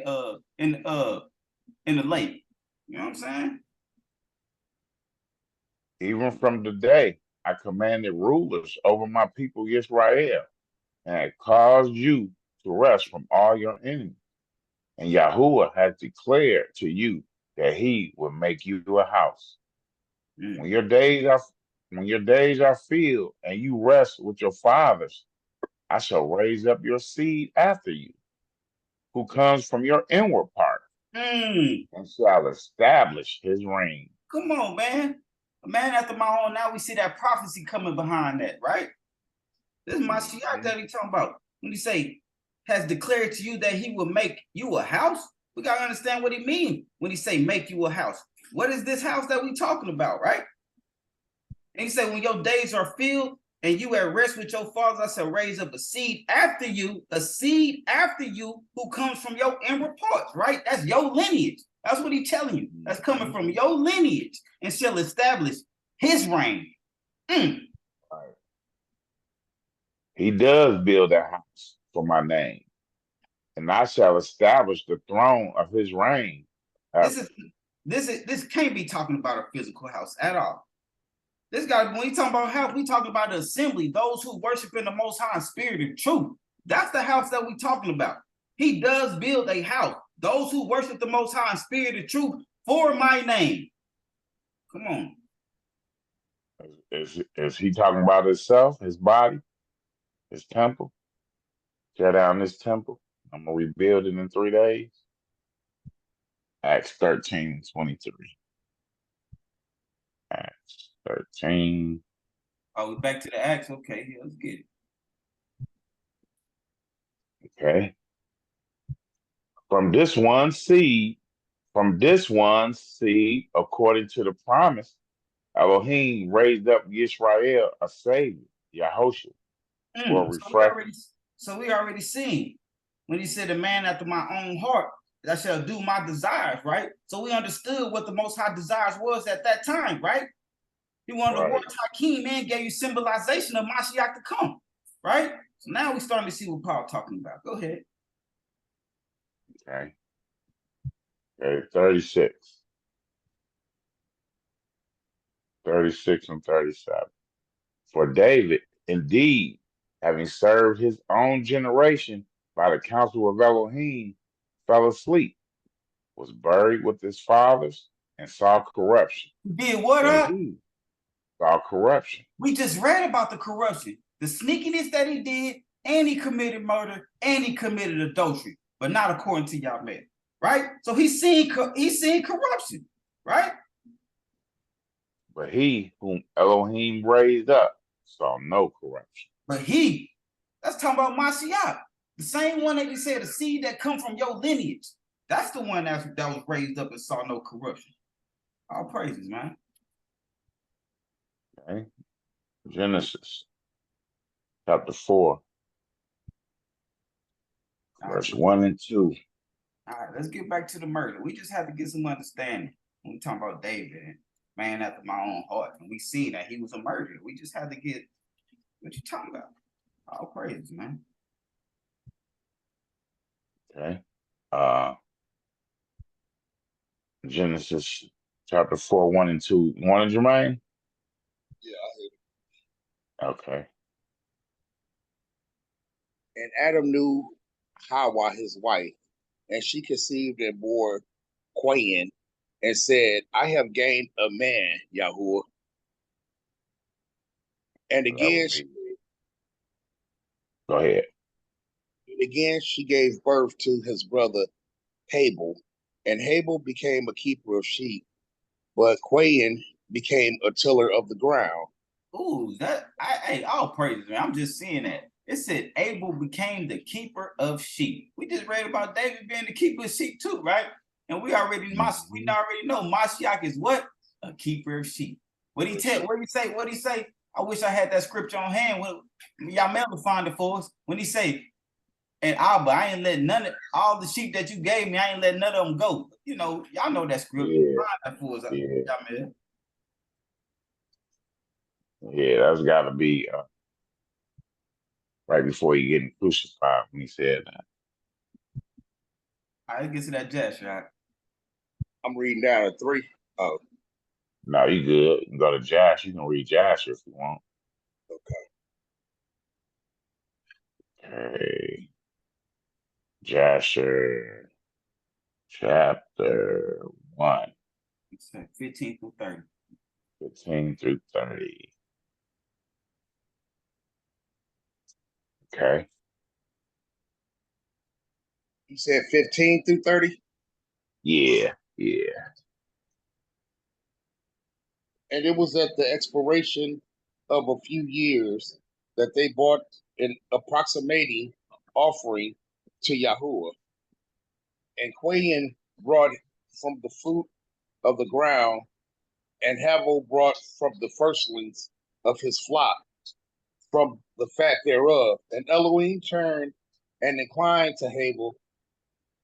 in the lake. You know what I'm saying? Even from the day I commanded rulers over my people Israel, and I caused you to rest from all your enemies. And Yahuwah has declared to you that he will make you a house. When your days are filled and you rest with your fathers, I shall raise up your seed after you, who comes from your inward part, and shall establish his reign. Come on, man. A man after my own. Now we see that prophecy coming behind that, right? This is Mashiach that he talking about. When he say, has declared to you that he will make you a house, we got to understand what he means when he say make you a house. What is this house that we talking about, right? And he said, when your days are filled and you at rest with your fathers, I shall raise up a seed after you who comes from your inward parts, right? That's your lineage. That's what he's telling you. That's coming from your lineage and shall establish his reign. Right. He does build a house for my name, and I shall establish the throne of his reign. This can't be talking about a physical house at all. This guy, when we talking about house, we talking about the assembly, those who worship in the Most High Spirit and truth. That's the house that we talking about. He does build a house. Those who worship the Most High Spirit and truth for my name. Come on. Is he talking about himself, his body, his temple? Tear down this temple. I'm gonna rebuild it in 3 days. Acts 13:23. Acts 13. Oh, we back to the Acts. Okay, yeah, let's get it. Okay. From this one seed, according to the promise, Elohim raised up Yisrael a savior, Yahushua, for refreshing. So we already seen when he said, "A man after my own heart, that shall do my desires," right? So we understood what the Most High desires was at that time, right? He wanted to watch Hakeem and gave you symbolization of Mashiach to come, right? So now we're starting to see what Paul's talking about. Go ahead. Okay. Okay, 36. 36 and 37. For David, indeed, having served his own generation by the counsel of Elohim, fell asleep, was buried with his fathers, and saw corruption. Did what up? Saw corruption. We just read about the corruption, the sneakiness that he did, and he committed murder, and he committed adultery, but not according to y'all man, right? So he's seeing corruption, right? But he whom Elohim raised up saw no corruption. But that's talking about Mashiach, the same one that you said, the seed that come from your lineage. That's the one that was raised up and saw no corruption. All praises, man. Okay. Genesis chapter 4, verse 1 and 2. All right, let's get back to the murder. We just have to get some understanding when we talk about David and man after my own heart. And we see that he was a murderer. We just had to get what you talking about. All praises, man. Okay. Genesis chapter 4, 1 and 2. Morning, Jermaine? Yeah, I hear it. Okay. And Adam knew Hawa his wife, and she conceived and bore Cain, and said, I have gained a man, Yahuwah. And again, go ahead. Again, she gave birth to his brother Habel, and Habel became a keeper of sheep, but Cain became a tiller of the ground. Ooh, hey, all praises, man. I'm just seeing that. It said Abel became the keeper of sheep. We just read about David being the keeper of sheep too, right? And we already know Mashiach is what? A keeper of sheep. What he say? I wish I had that scripture on hand. Y'all may have find it for us. When he say, and Abba, I ain't let none of all the sheep that you gave me, I ain't let none of them go. You know, y'all know that scripture. Yeah. Find that for us, Yeah, that's got to be right before he getting crucified when he said that. All right, let's get to that Josh, right? I'm reading down at 3. Oh. No, you good. You can go to Josh. You can read Josh if you want. Okay. Jasher chapter 1. 15 through 30. 15 through 30. Okay. You said 15 through 30? Yeah. And it was at the expiration of a few years that they brought an approximating offering to Yahuwah. And Cain brought from the fruit of the ground, and Habel brought from the firstlings of his flock, from the fat thereof. And Elohim turned and inclined to Habel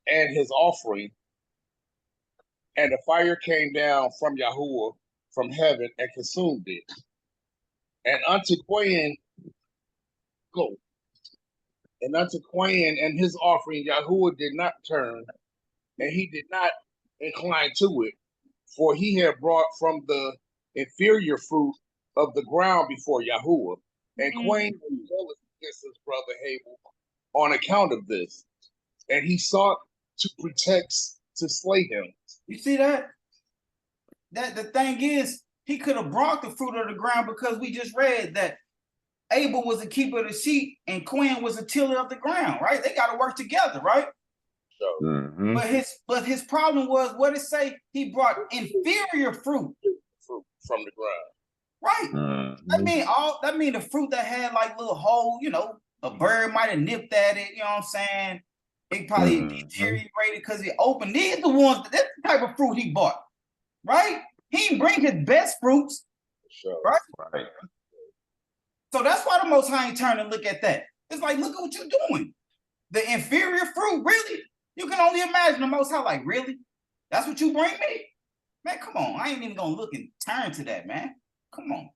and his offering, and the fire came down from Yahuwah from heaven and consumed it. And unto Cain and his offering Yahuwah did not turn, and he did not incline to it, for he had brought from the inferior fruit of the ground before Yahuwah. And Cain was jealous against his brother Habel on account of this, and he sought to pretext to slay him. You see that? That the thing is, he could have brought the fruit of the ground, because we just read that Abel was a keeper of the sheep and Cain was a tiller of the ground, right? They got to work together, right? Mm-hmm. But his problem was, what it say? He brought inferior fruit from the ground. Right. Mm-hmm. That mean the fruit that had like little hole, you know, a bird might have nipped at it, you know what I'm saying? It probably deteriorated because it opened. These the ones, that's the type of fruit he bought, right? He didn't bring his best fruits, right? Right. So that's why the Most High ain't turn and look at that. It's like, look at what you're doing. The inferior fruit, really? You can only imagine the Most High, like, really? That's what you bring me? Man, come on. I ain't even gonna look and turn to that, man. Come on.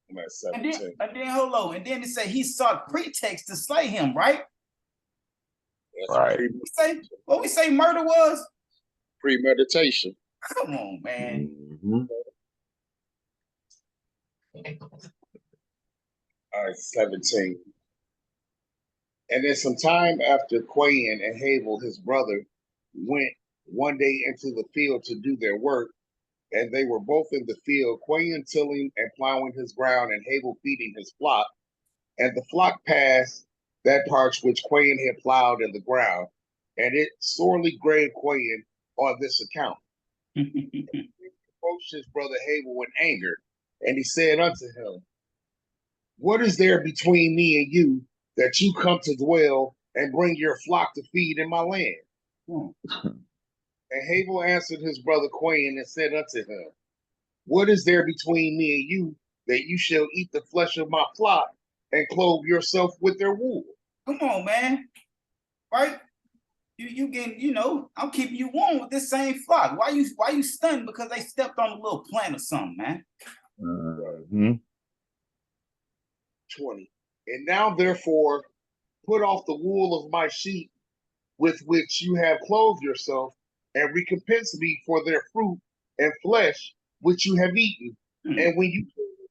I'm at 17. And then hold on. And then it say he sought pretext to slay him, right? Right. What we say murder was? Premeditation. Come on, man. Mm-hmm. All right, 17. And then some time after Quayin and Havel, his brother, went one day into the field to do their work, and they were both in the field, Quayin tilling and plowing his ground, and Havel feeding his flock. And the flock passed that part which Quayin had plowed in the ground, and it sorely grieved Quayin on this account. He approached his brother Havel in anger, and he said unto him, what is there between me and you that you come to dwell and bring your flock to feed in my land? And Havel answered his brother Quayin and said unto him, what is there between me and you that you shall eat the flesh of my flock and clothe yourself with their wool? Come on, man. Right? You getting, you know, I'm keeping you warm with this same flock. Why you stunned because they stepped on a little plant or something, man? Mm-hmm. 20. And now therefore put off the wool of my sheep with which you have clothed yourself, and recompense me for their fruit and flesh which you have eaten. And when you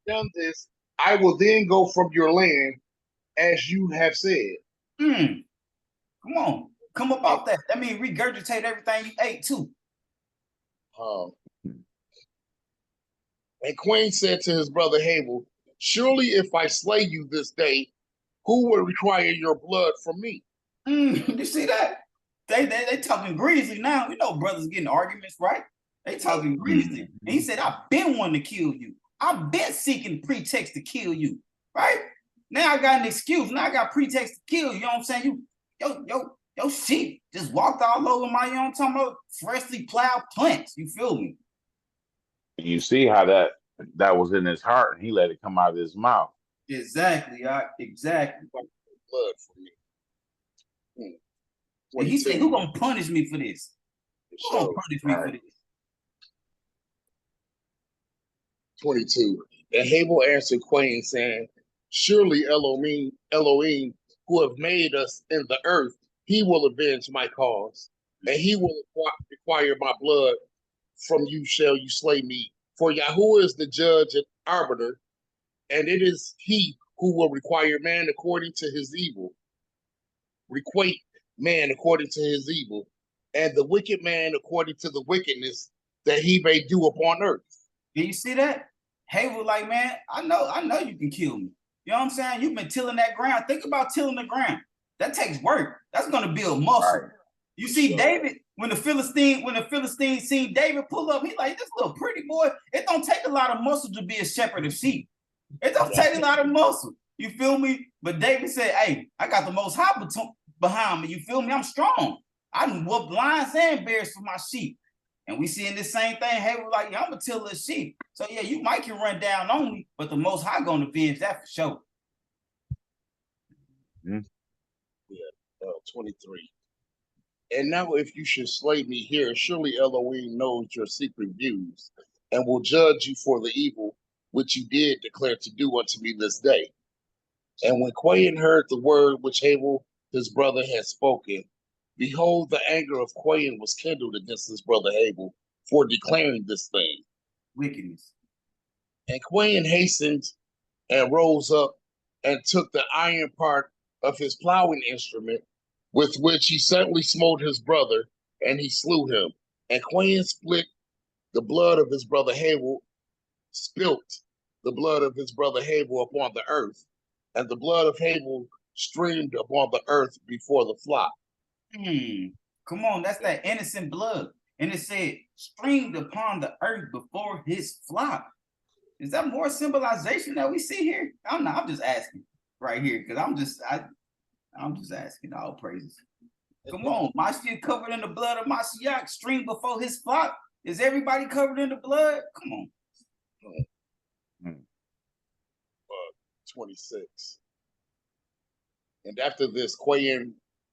have done this, I will then go from your land as you have said. Come on. Come about that. That means regurgitate everything you ate too. And Quayin said to his brother Havel, surely if I slay you this day, who will require your blood from me? You see that? They talking greasy now. You know brothers getting arguments, right? They talking greasy. And he said, I've been wanting to kill you. I've been seeking pretext to kill you, right? Now I got an excuse. Now I got pretext to kill you. You know what I'm saying? Your sheep just walked all over my, you know what I'm talking about? Freshly plowed plants. You feel me? You see how that was in his heart, and he let it come out of his mouth. Exactly. Exactly. Blood for me. And he said, who gonna punish me for this? Who gonna punish me for this? 22. And Havel answered Quayin, saying, surely Elohim, who have made us in the earth, he will avenge my cause, and he will require my blood from you shall you slay me. For Yahuwah is the judge and arbiter, and it is he who will require man according to his evil. Requite man according to his evil, and the wicked man according to the wickedness that he may do upon earth. Do you see that? Havel like, man, I know you can kill me. You know what I'm saying? You've been tilling that ground. Think about tilling the ground. That takes work. That's gonna build muscle. Right. You see David, when the Philistines seen David pull up, he like, this little pretty boy. It don't take a lot of muscle to be a shepherd of sheep. It don't take a lot of muscle. You feel me? But David said, hey, I got the Most High behind me. You feel me? I'm strong. I can whoop lions and bears for my sheep. And we see in this same thing, hey, we're like, yeah, I'm gonna till the sheep. So yeah, you might can run down on me, but the Most High gonna avenge that for sure. 23. And now if you should slay me here, surely Elohim knows your secret views, and will judge you for the evil which you did declare to do unto me this day. And when Quayin heard the word which Havel his brother had spoken, behold, the anger of Quayin was kindled against his brother Havel for declaring this thing. Wickedness. And Quayin hastened and rose up and took the iron part of his plowing instrument, with which he suddenly smote his brother, and he slew him. And Quayin split the blood of his brother Havel, spilt the blood of his brother Havel upon the earth, and the blood of Havel streamed upon the earth before the flock. Come on, that's that innocent blood. And it said, streamed upon the earth before his flock. Is that more symbolization that we see here? I'm just asking right here because I'm just asking. All praises. Come on, Mashiach covered in the blood of Mashiach, streamed before his flock. Is everybody covered in the blood? Come on. 26. And after this, Quayin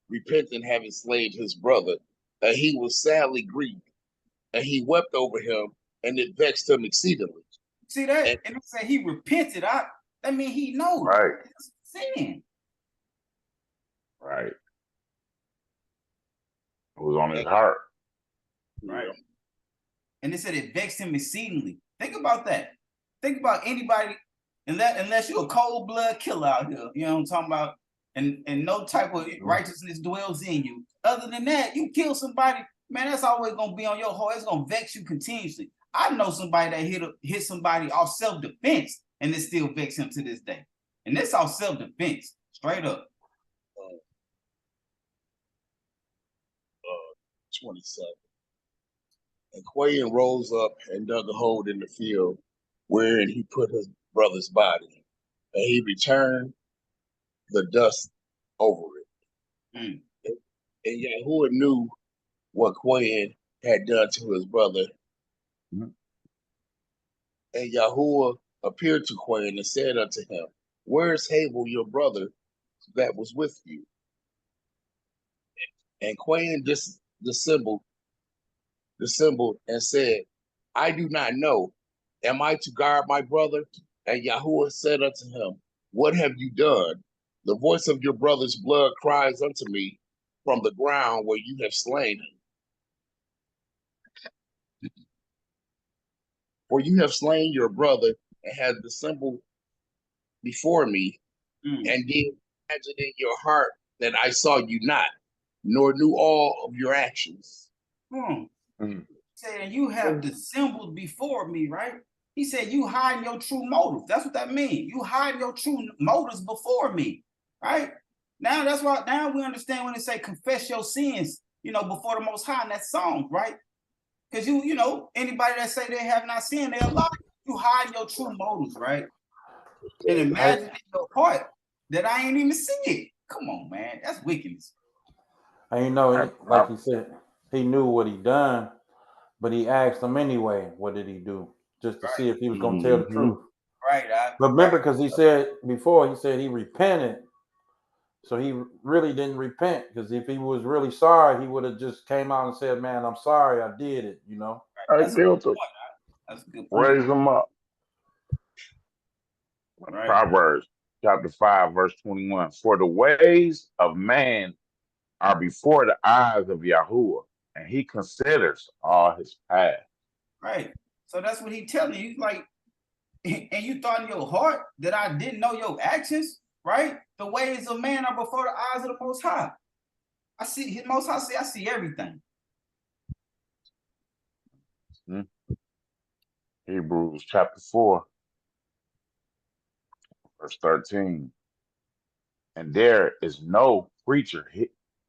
repented having slain his brother, and he was sadly grieved, and he wept over him, and it vexed him exceedingly. See that? And it said he repented. That means he knows. Right. It's sin. Right. It was on his heart. Right. And it said it vexed him exceedingly. Think about that. Think about anybody, unless you're a cold blood killer out here, you know what I'm talking about, and no type of righteousness dwells in you. Other than that, you kill somebody, man, that's always gonna be on your heart. It's gonna vex you continuously. I know somebody that hit somebody off self-defense, and it still vexes him to this day. And this off self-defense, straight up. 27. And Quayin rose up and dug a hole in the field wherein he put his brother's body, and he returned the dust over it. And Yahuwah knew what Quayin had done to his brother. And Yahuwah appeared to Quayin and said unto him, where is Habel, your brother, that was with you? And Quayin dissembled and said, I do not know. Am I to guard my brother? And Yahuwah said unto him, what have you done? The voice of your brother's blood cries unto me from the ground where you have slain him. For you have slain your brother and have dissembled before me, and did imagine in your heart that I saw you not, nor knew all of your actions. Saying you have dissembled before me, right? He said you hiding your true motives. That's what that means. You hiding your true motives before me, right? Now that's why now we understand when they say confess your sins, before the Most High in that song, right? Because you know, anybody that say they have not sinned, they're lying. You hide your true motives, right? And imagine in your heart that I ain't even see it. Come on, man. That's wickedness. And like he said, he knew what he done, but he asked him anyway, what did he do? Just to see if he was going to tell the truth. Right. But remember, because he said before, he said he repented. So he really didn't repent, because if he was really sorry, he would have just came out and said, man, I'm sorry, I did it, That's a good point. Raise them up. Right. Proverbs chapter 5, verse 21. For the ways of man are before the eyes of Yahuwah, and he considers all his paths. Right. So that's what he's telling you. He's like, and you thought in your heart that I didn't know your actions, right? The ways of man are before the eyes of the Most High. I see his Most High say, I see everything. Hebrews chapter 4, verse 13. And there is no creature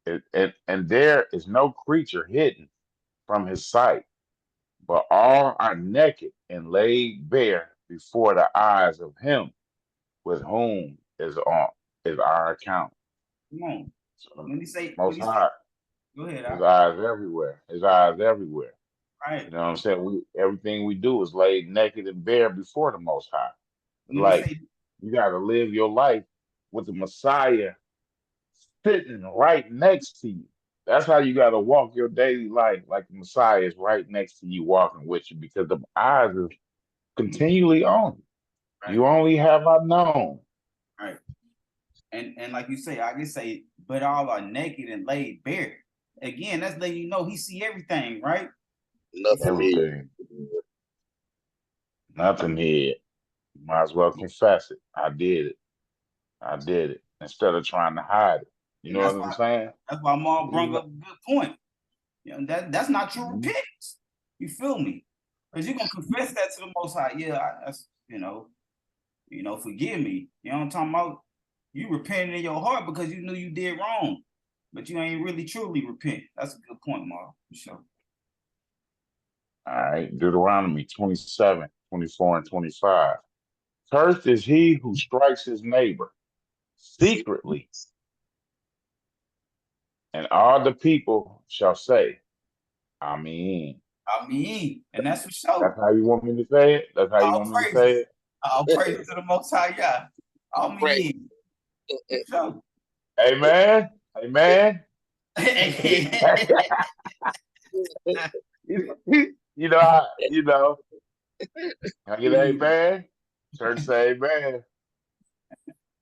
and there is no creature hidden from his sight, but all are naked and laid bare before the eyes of him with whom is our account. Come on. So when he say, Most High, go ahead. His eyes everywhere. His eyes everywhere. Right. You know what I'm saying? Everything we do is laid naked and bare before the Most High. Like, you got to live your life with the Messiah sitting right next to you. That's how you got to walk your daily life, like the Messiah is right next to you, walking with you, because the eyes are continually on you. Right. You only have I known. Right. And like you say, I can say, but all are naked and laid bare. Again, that's letting you know he see everything, right? Everything. Nothing hid. You might as well confess it. I did it. I did it. Instead of trying to hide it. You know what I'm saying? That's why Maul brought up a good point. That's not true repentance. You feel me? Because you're gonna confess that to the Most High. Yeah, that's forgive me. You know what I'm talking about? You repented in your heart because you knew you did wrong. but you ain't really truly repent. That's a good point, Mark, for sure. All right, Deuteronomy 27, 24, and 25. Cursed is he who strikes his neighbor secretly, and all the people shall say, Amen. I mean, and that's for sure. That's how you want me to say it? That's how you want me to say it? I'll praise to the Most High Yah. I mean, for sure. Amen. Amen. You know how, I get amen. Church say amen.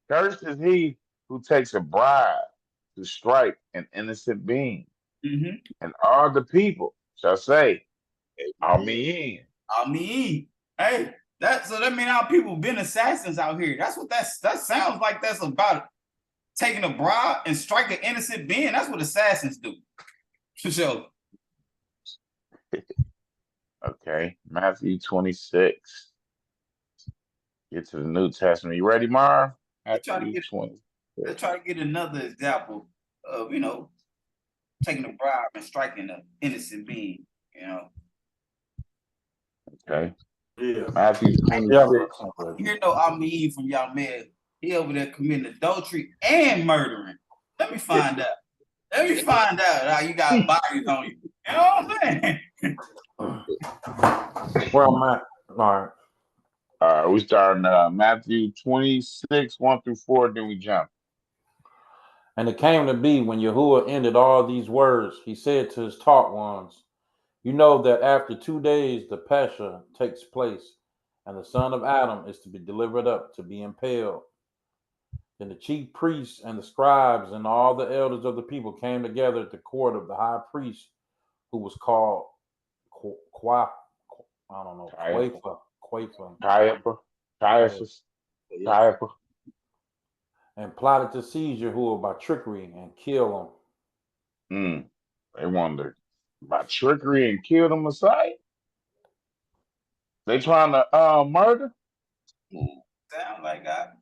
Cursed is he who takes a bribe to strike an innocent being, and all the people shall say, Amen. Amen. Hey, that mean our people been assassins out here. That's what that sounds like. That's about taking a bribe and strike an innocent being. That's what assassins do. For sure. Okay, Matthew 26. Get to the New Testament. You ready, Marv? Let's try to get another example of, taking a bribe and striking an innocent being, Okay. Yeah. Matthew 26. You know, I mean, from y'all man, he over there committing adultery and murdering. Let me find out. How you got bodies on you. You know what I'm saying? Where I'm at. All right. We starting Matthew 26, 1 through 4, then we jump. And it came to be when Yahuwah ended all these words, he said to his taught ones, you know that after 2 days the Pesha takes place, and the son of Adam is to be delivered up to be impaled. Then the chief priests and the scribes and all the elders of the people came together at the court of the high priest, who was called Caiaphas. And plotted to seize Yahuwah by trickery and kill him. They wondered by trickery and kill the Messiah. They trying to murder. Sound like that.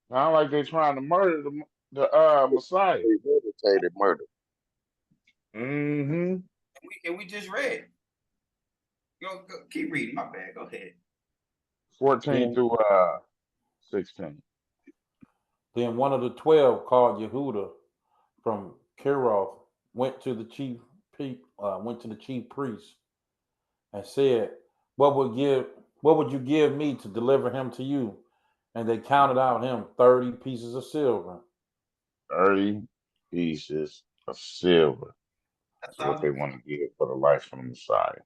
Sound like they trying to murder the Messiah. Premeditated murder. And we just read. Go keep reading. My bad. Go ahead. 14 through 16. Then one of the 12, called Yehuda from Keroth, went to the chief priest and said, What would you give me to deliver him to you? And they counted out him 30 pieces of silver. 30 pieces of silver. That's what they want to give for the life of the Messiah.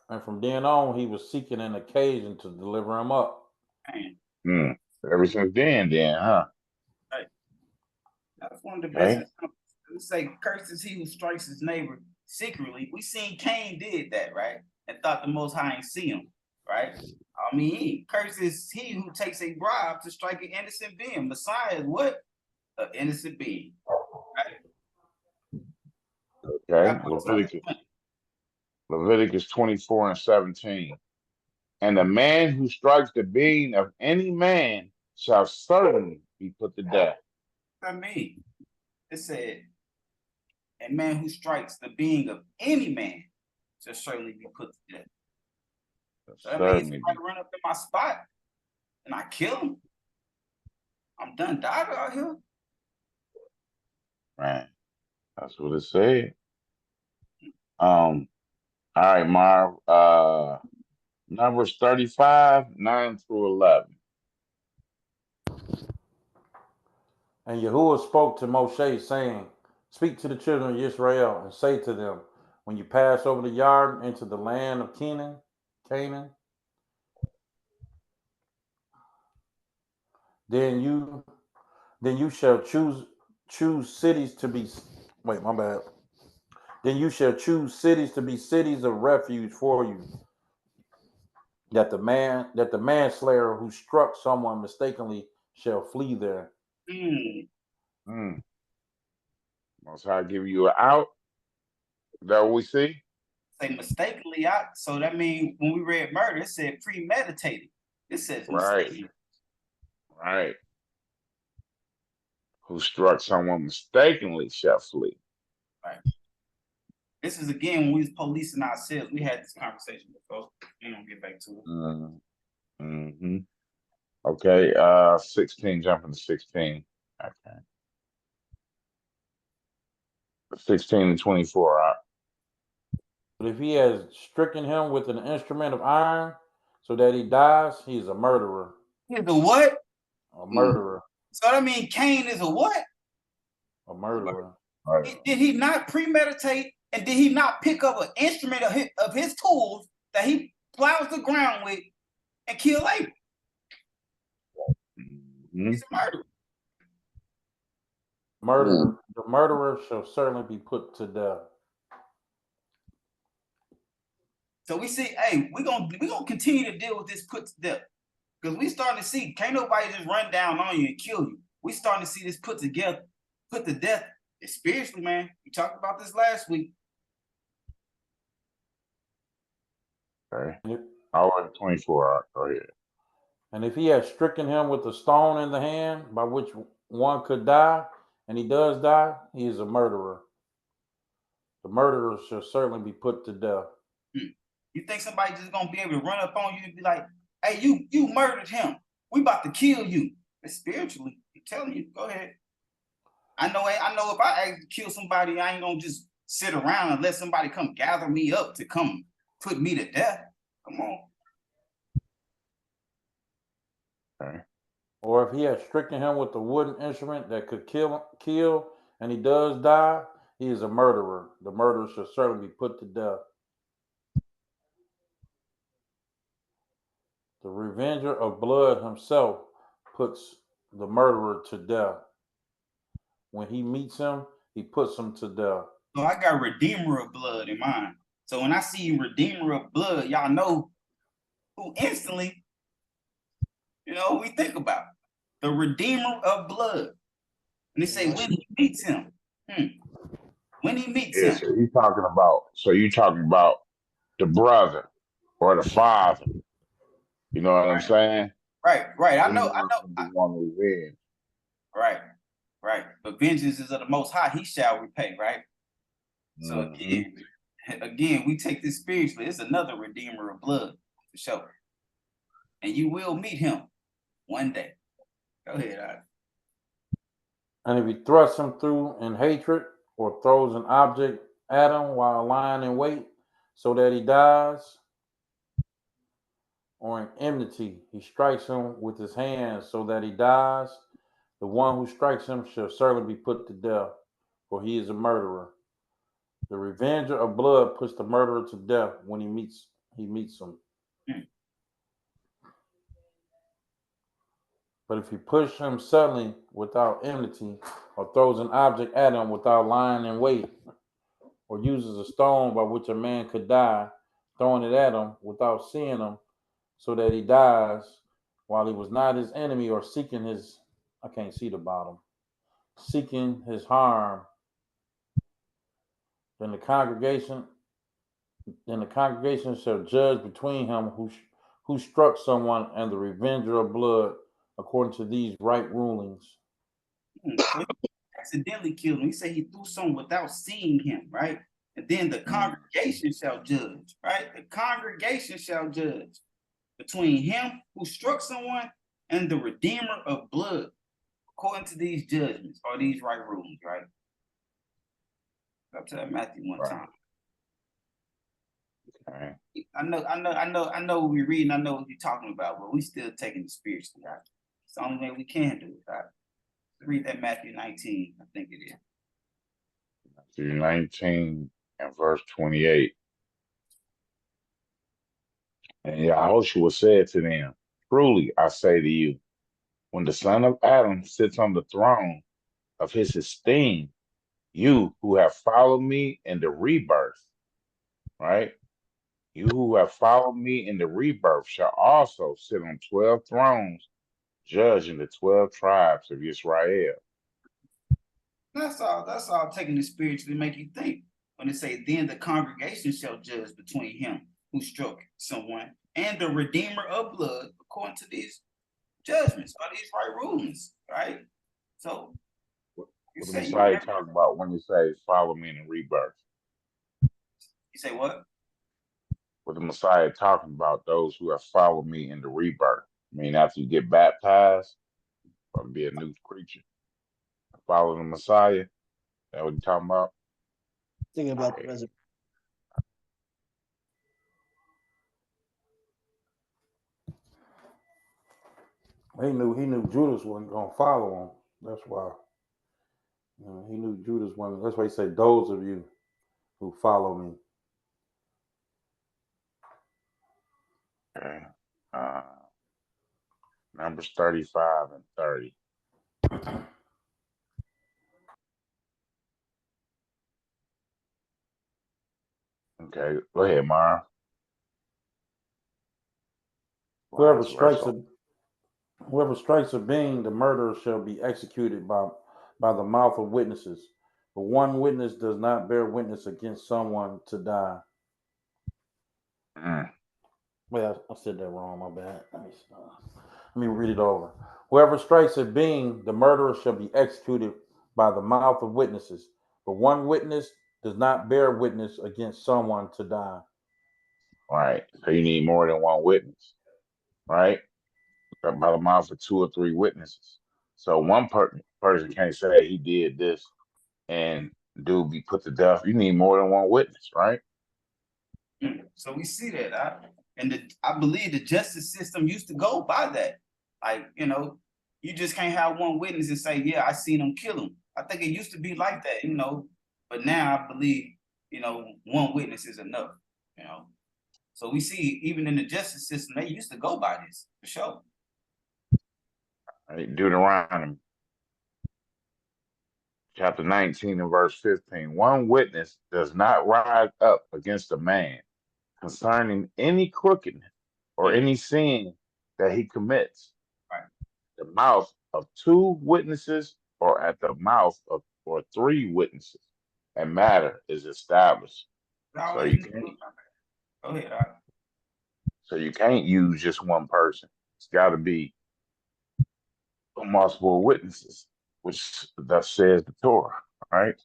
And from then on, he was seeking an occasion to deliver him up. Ever since then, huh? Right. That's one of the best. We say, cursed is he who strikes his neighbor secretly. We seen Cain did that, right? And thought the Most High ain't see him, right? I mean, cursed is he who takes a bribe to strike an innocent being. Messiah is what? An innocent being, right? Okay. Leviticus 24 and 17. And the man who strikes the being of any man shall certainly be put to death. I mean, it said, a man who strikes the being of any man shall certainly be put to death. So that means if I run up in my spot and I kill him, I'm done died out here. Man, that's what it said. All right, Marv. Numbers 35, 9 through 11. And Yahuwah spoke to Moshe, saying, Speak to the children of Israel and say to them, when you pass over the Jordan into the land of Canaan, then you shall choose cities to be. Wait, my bad. Then you shall choose cities to be cities of refuge for you, that the manslayer who struck someone mistakenly shall flee there. Most High give you an out. Is that what we see? Say mistakenly out. So that means when we read murder, it said premeditated. It says right. right? Who struck someone mistakenly shall flee. Right. This is again when we was policing ourselves. We had this conversation before. We don't get back to it. Mm-hmm. Okay, 16, jumping to 16. Okay. 16 and 24. But if he has stricken him with an instrument of iron so that he dies, he is a murderer. He's a what? A murderer. So that means Cain is a what? A murderer. Did he not premeditate, and did he not pick up an instrument of his tools that he plows the ground with and kill Abel? He's a murderer. Murderer. The murderer shall certainly be put to death. So we see, hey, we're gonna continue to deal with this put to death. Because we starting to see, can't nobody just run down on you and kill you. We starting to see this put to death spiritually, man. We talked about this last week. Okay. I'll 24. Go ahead. And if he has stricken him with a stone in the hand by which one could die, and he does die, he is a murderer. The murderer shall certainly be put to death. You think somebody just gonna be able to run up on you and be like, hey, you murdered him. We about to kill you. It's spiritually. I'm telling you, go ahead. I know if I actually kill somebody, I ain't gonna just sit around and let somebody come gather me up to come put me to death. Come on. Okay. Or if he has stricken him with a wooden instrument that could kill, and he does die, he is a murderer. The murderer shall certainly be put to death. The revenger of blood himself puts the murderer to death. When he meets him, he puts him to death. So I got redeemer of blood in mind. So when I see redeemer of blood, y'all know who instantly, we think about the redeemer of blood. And they say when he meets him. When he meets him. So you talking about the brother or the father. You know what I'm saying? Right. I know. Right. But vengeance is of the Most High; He shall repay. Right. So again, we take this spiritually. It's another redeemer of blood for sure, and you will meet him one day. Go ahead, Alex. And if he thrusts him through in hatred or throws an object at him while lying in wait so that he dies, or in enmity, he strikes him with his hands so that he dies, the one who strikes him shall certainly be put to death, for he is a murderer. The revenger of blood puts the murderer to death when he meets him. But if he pushes him suddenly without enmity, or throws an object at him without lying in wait, or uses a stone by which a man could die, throwing it at him without seeing him, so that he dies, while he was not his enemy or seeking his harm, then the congregation shall judge between him who struck someone and the revenger of blood, according to these right rulings. So he accidentally killed him. He said he threw someone without seeing him, right? And then the congregation shall judge, right? The congregation shall judge between him who struck someone and the redeemer of blood, according to these judgments or these right rulings, right? Up to that Matthew one time. Okay. I know what we're reading, I know what you're talking about, but we still taking the spiritually, right? It's the only way we can do it, right? Read that Matthew 19, I think it is. Matthew 19 and verse 28. And Yahushua said to them, truly I say to you, when the Son of Adam sits on the throne of his esteem, you who have followed me in the rebirth, right? You who have followed me in the rebirth shall also sit on 12 thrones, judging the 12 tribes of Israel. That's all taking the spiritually make you think. When it say, then the congregation shall judge between him who struck someone and the redeemer of blood, according to these judgments, by these right rulings, right? So you What the say you Messiah never, talk about when he says, "Follow me in the rebirth"? you say what? What the Messiah talking about? Those who have followed me in the rebirth. I mean, after you get baptized, or be a new creature, follow the Messiah. That what you talking about? Thinking about the Okay. resurrection. He knew Judas wasn't gonna follow him. That's why. He knew Judas wasn't. That's why he said, "Those of you who follow me." Okay. Uh, Numbers 35 and 30. Okay, go ahead, Mara. Whoever Last verse. strikes a Whoever strikes a being, the murderer shall be executed by the mouth of witnesses. But one witness does not bear witness against someone to die. Mm. Wait, I said that wrong. My bad. Let me read it over. Whoever strikes a being, the murderer shall be executed by the mouth of witnesses. But one witness does not bear witness against someone to die. Right. So you need more than one witness, right? By the mouth of two or three witnesses. So one person can't say he did this and dude be put to death. You need more than one witness, right? So we see that, I believe the justice system used to go by that. Like, you just can't have one witness and say, yeah, I seen him kill him. I think it used to be like that, but now I believe, one witness is enough. So we see even in the justice system, they used to go by this for sure. Right? Deuteronomy chapter 19 and verse 15. One witness does not rise up against a man concerning any crookedness or any sin that he commits. Right. The mouth of two witnesses or at the mouth of or three witnesses, a matter is established. So Always you can't go ahead. so you can't use just one person. It's got to be multiple witnesses, which that says the Torah, right?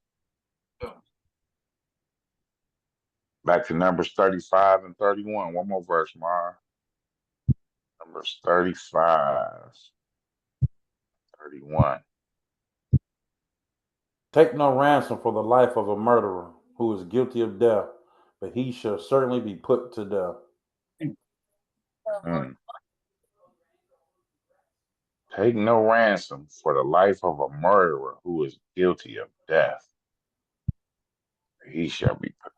Back to Numbers 35 and 31. One more verse, Mar. Numbers 35, 31. Take no ransom for the life of a murderer who is guilty of death, but he shall certainly be put to death. Mm. Take no ransom for the life of a murderer who is guilty of death. He shall be put.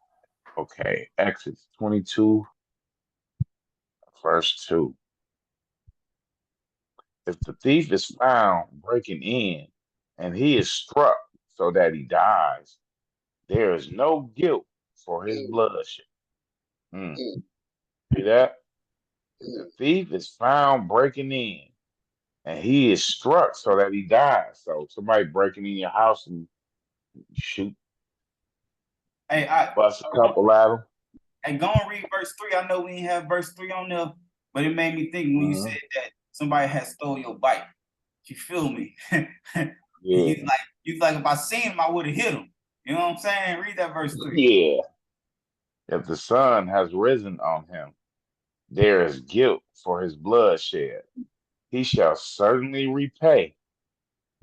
Okay, Exodus 22, verse 2. If the thief is found breaking in and he is struck so that he dies, there is no guilt for his bloodshed. Mm. See that? If the thief is found breaking in and he is struck so that he dies, so somebody breaking in your house and you shoot, Hey, bust a couple at them. Hey, go and read verse 3. I know we didn't have verse 3 on there, but it made me think when you said that somebody had stole your bike. You feel me? Yeah. You like if I seen him, I would have hit him. You know what I'm saying? Read that verse 3. Yeah. If the sun has risen on him, there is guilt for his bloodshed. He shall certainly repay.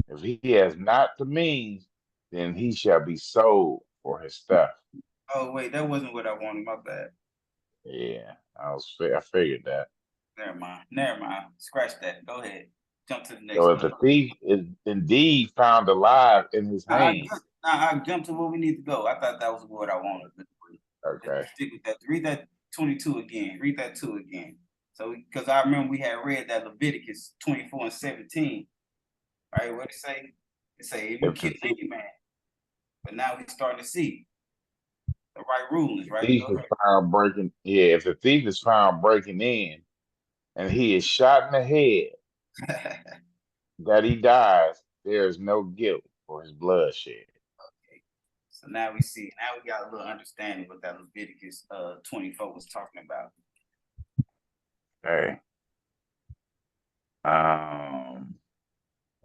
If he has not the means, then he shall be sold for his theft. Oh wait, that wasn't what I wanted. My bad. Yeah, I figured that. Never mind. Scratch that. Go ahead. Jump to the next So if one. the thief is indeed found alive in his hand, I jumped to where we need to go. I thought that was what I wanted. okay. Let's stick with that. Read that 22 again. Read that 2 again. So, because I remember we had read that Leviticus 24 and 17. Right? What it say? It say, if you kill any man. But now we're starting to see the right rulings, right? Thief is found breaking. Yeah, if the thief is found breaking in and he is shot in the head, that he dies, there is no guilt for his bloodshed. Okay. So now we see. Now we got a little understanding what that Leviticus 24 was talking about. Okay. Where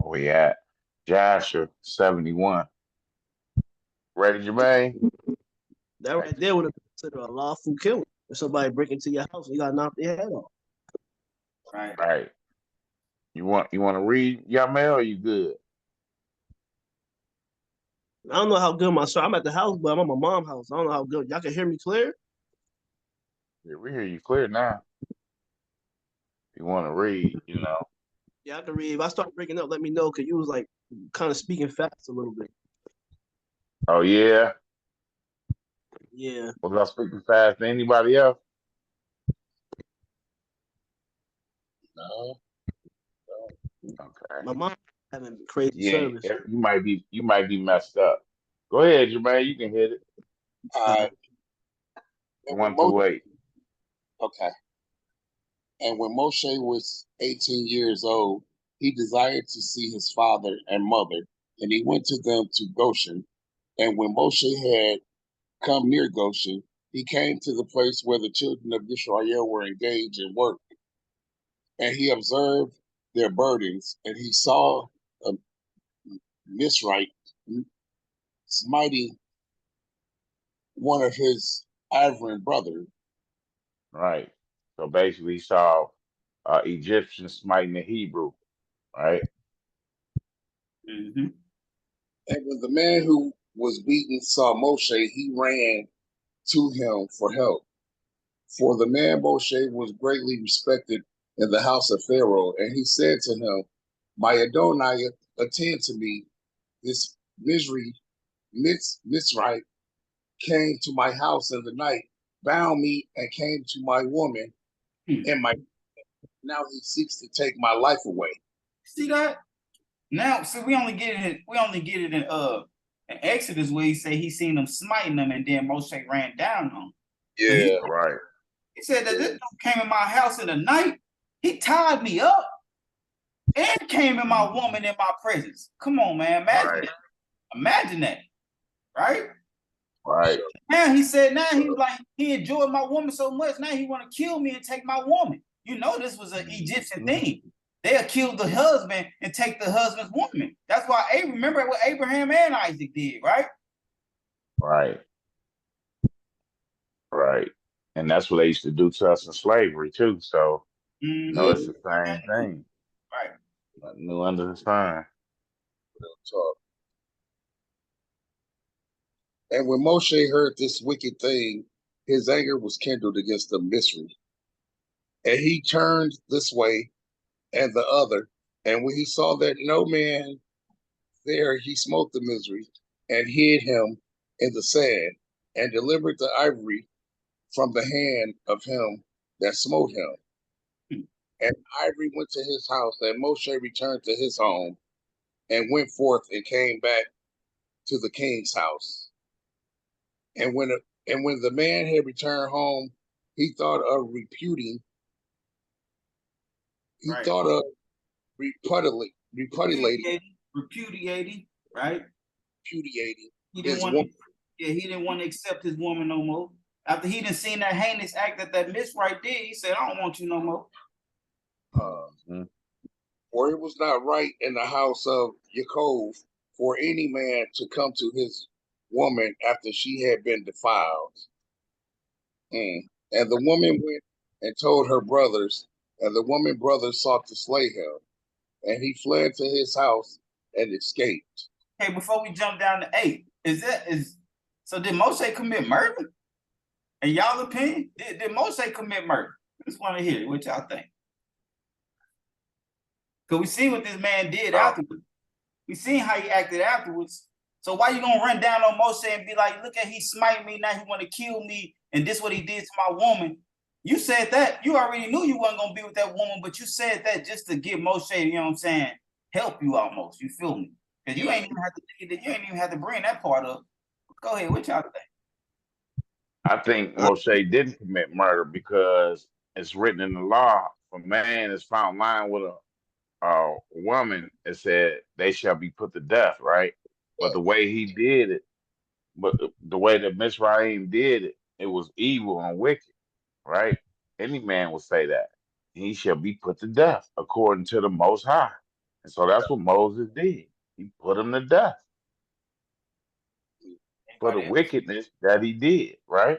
we at? Jasher 71. Ready, Jermaine? That right there would have been considered a lawful killing. If somebody break into your house, you gotta knock their head off. Right. Right. You want to read your mail? Or you good? I don't know how good my son. I'm at the house, but I'm at my mom's house. I don't know how good. Y'all can hear me clear? Yeah, we hear you clear now. You want to read? Yeah, I can read. If I start breaking up, let me know, because you was like kind of speaking fast a little bit. Oh yeah. Yeah. Was I speaking fast to anybody else? No. Okay. My mom having crazy Yeah, service. you might be messed up. Go ahead, Jermaine. You can hit it. And when 128. okay. And when Moshe was 18 years old, he desired to see his father and mother, and he went to them to Goshen. And when Moshe had come near Goshen, he came to the place where the children of Israel were engaged in work. And he observed their burdens, and he saw a Mizrite smiting one of his Ivran brothers. Right. So basically, he saw Egyptian smiting the Hebrew. Right. Mm-hmm. And when the man who was beaten saw Moshe, he ran to him for help. For the man Moshe was greatly respected in the house of Pharaoh. And he said to him, My Adonai, attend to me. This Mizrite came to my house in the night, bound me, and came to my woman, and now he seeks to take my life away. See that? Now, see, we only get it in Exodus, where he say he seen them smiting them, and then Moshe ran down on him. Yeah. Right. He said that this dude came in my house in the night. He tied me up and came in my woman in my presence. Come on, man. Imagine that. Right? Right. Now he said, now he enjoyed my woman so much. Now he want to kill me and take my woman. You know, this was an Egyptian thing. They'll kill the husband and take the husband's woman. That's why remember what Abraham and Isaac did, right? Right. Right. And that's what they used to do to us in slavery too. So it's the same thing. Right. Nothing new under the sun. And when Moshe heard this wicked thing, his anger was kindled against the Mizri. And he turned this way and the other. And when he saw that no man there, he smote the Mizri and hid him in the sand and delivered the ivory from the hand of him that smote him. And ivory went to his house, and Moshe returned to his home and went forth and came back to the king's house. And when the man had returned home, he thought of repudiating. He thought of repudiating, right? Repudiating. He didn't want to accept his woman no more. After he didn't seen that heinous act that Mizrite did, he said, I don't want you no more. For it was not right in the house of Yaakov for any man to come to his woman after she had been defiled. And the woman went and told her brothers, and the woman brothers sought to slay him. And he fled to his house and escaped. Hey, before we jump down to 8, so did Moshe commit murder? In y'all opinion, did Moshe commit murder? I just want to hear what y'all think. Because we see what this man did afterwards. We seen how he acted afterwards. So why you gonna run down on Moshe and be like, look at he smite me, now he want to kill me, and this what he did to my woman? You said that. You already knew you wasn't gonna be with that woman, but you said that just to give Moshe, you know what I'm saying, help you almost. You feel me? Because you ain't even have to bring that part up. Go ahead, what y'all think? I think Moshe didn't commit murder because it's written in the law: if a man is found lying with a woman, it said they shall be put to death, right? But the way he did it, but the way that Mizraim did it, it was evil and wicked, right? Any man would say that. he shall be put to death according to the Most High. And so that's what Moses did. He put him to death for the Anybody else? wickedness that he did, right?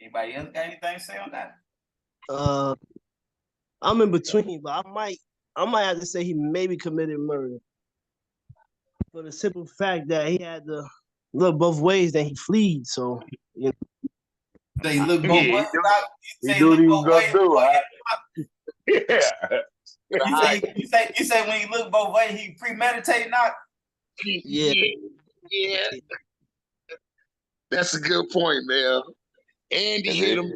Anybody else got anything to say on that? I'm in between, but I might have to say he maybe committed murder for the simple fact that he had to look both ways, then he fled. So you know, They look both Yeah, ways. he Say knew what look he was both gonna ways. do, Boy, right? Yeah. you say when he look both ways, he premeditated not. yeah. Yeah. That's a good point, man. And he hit him.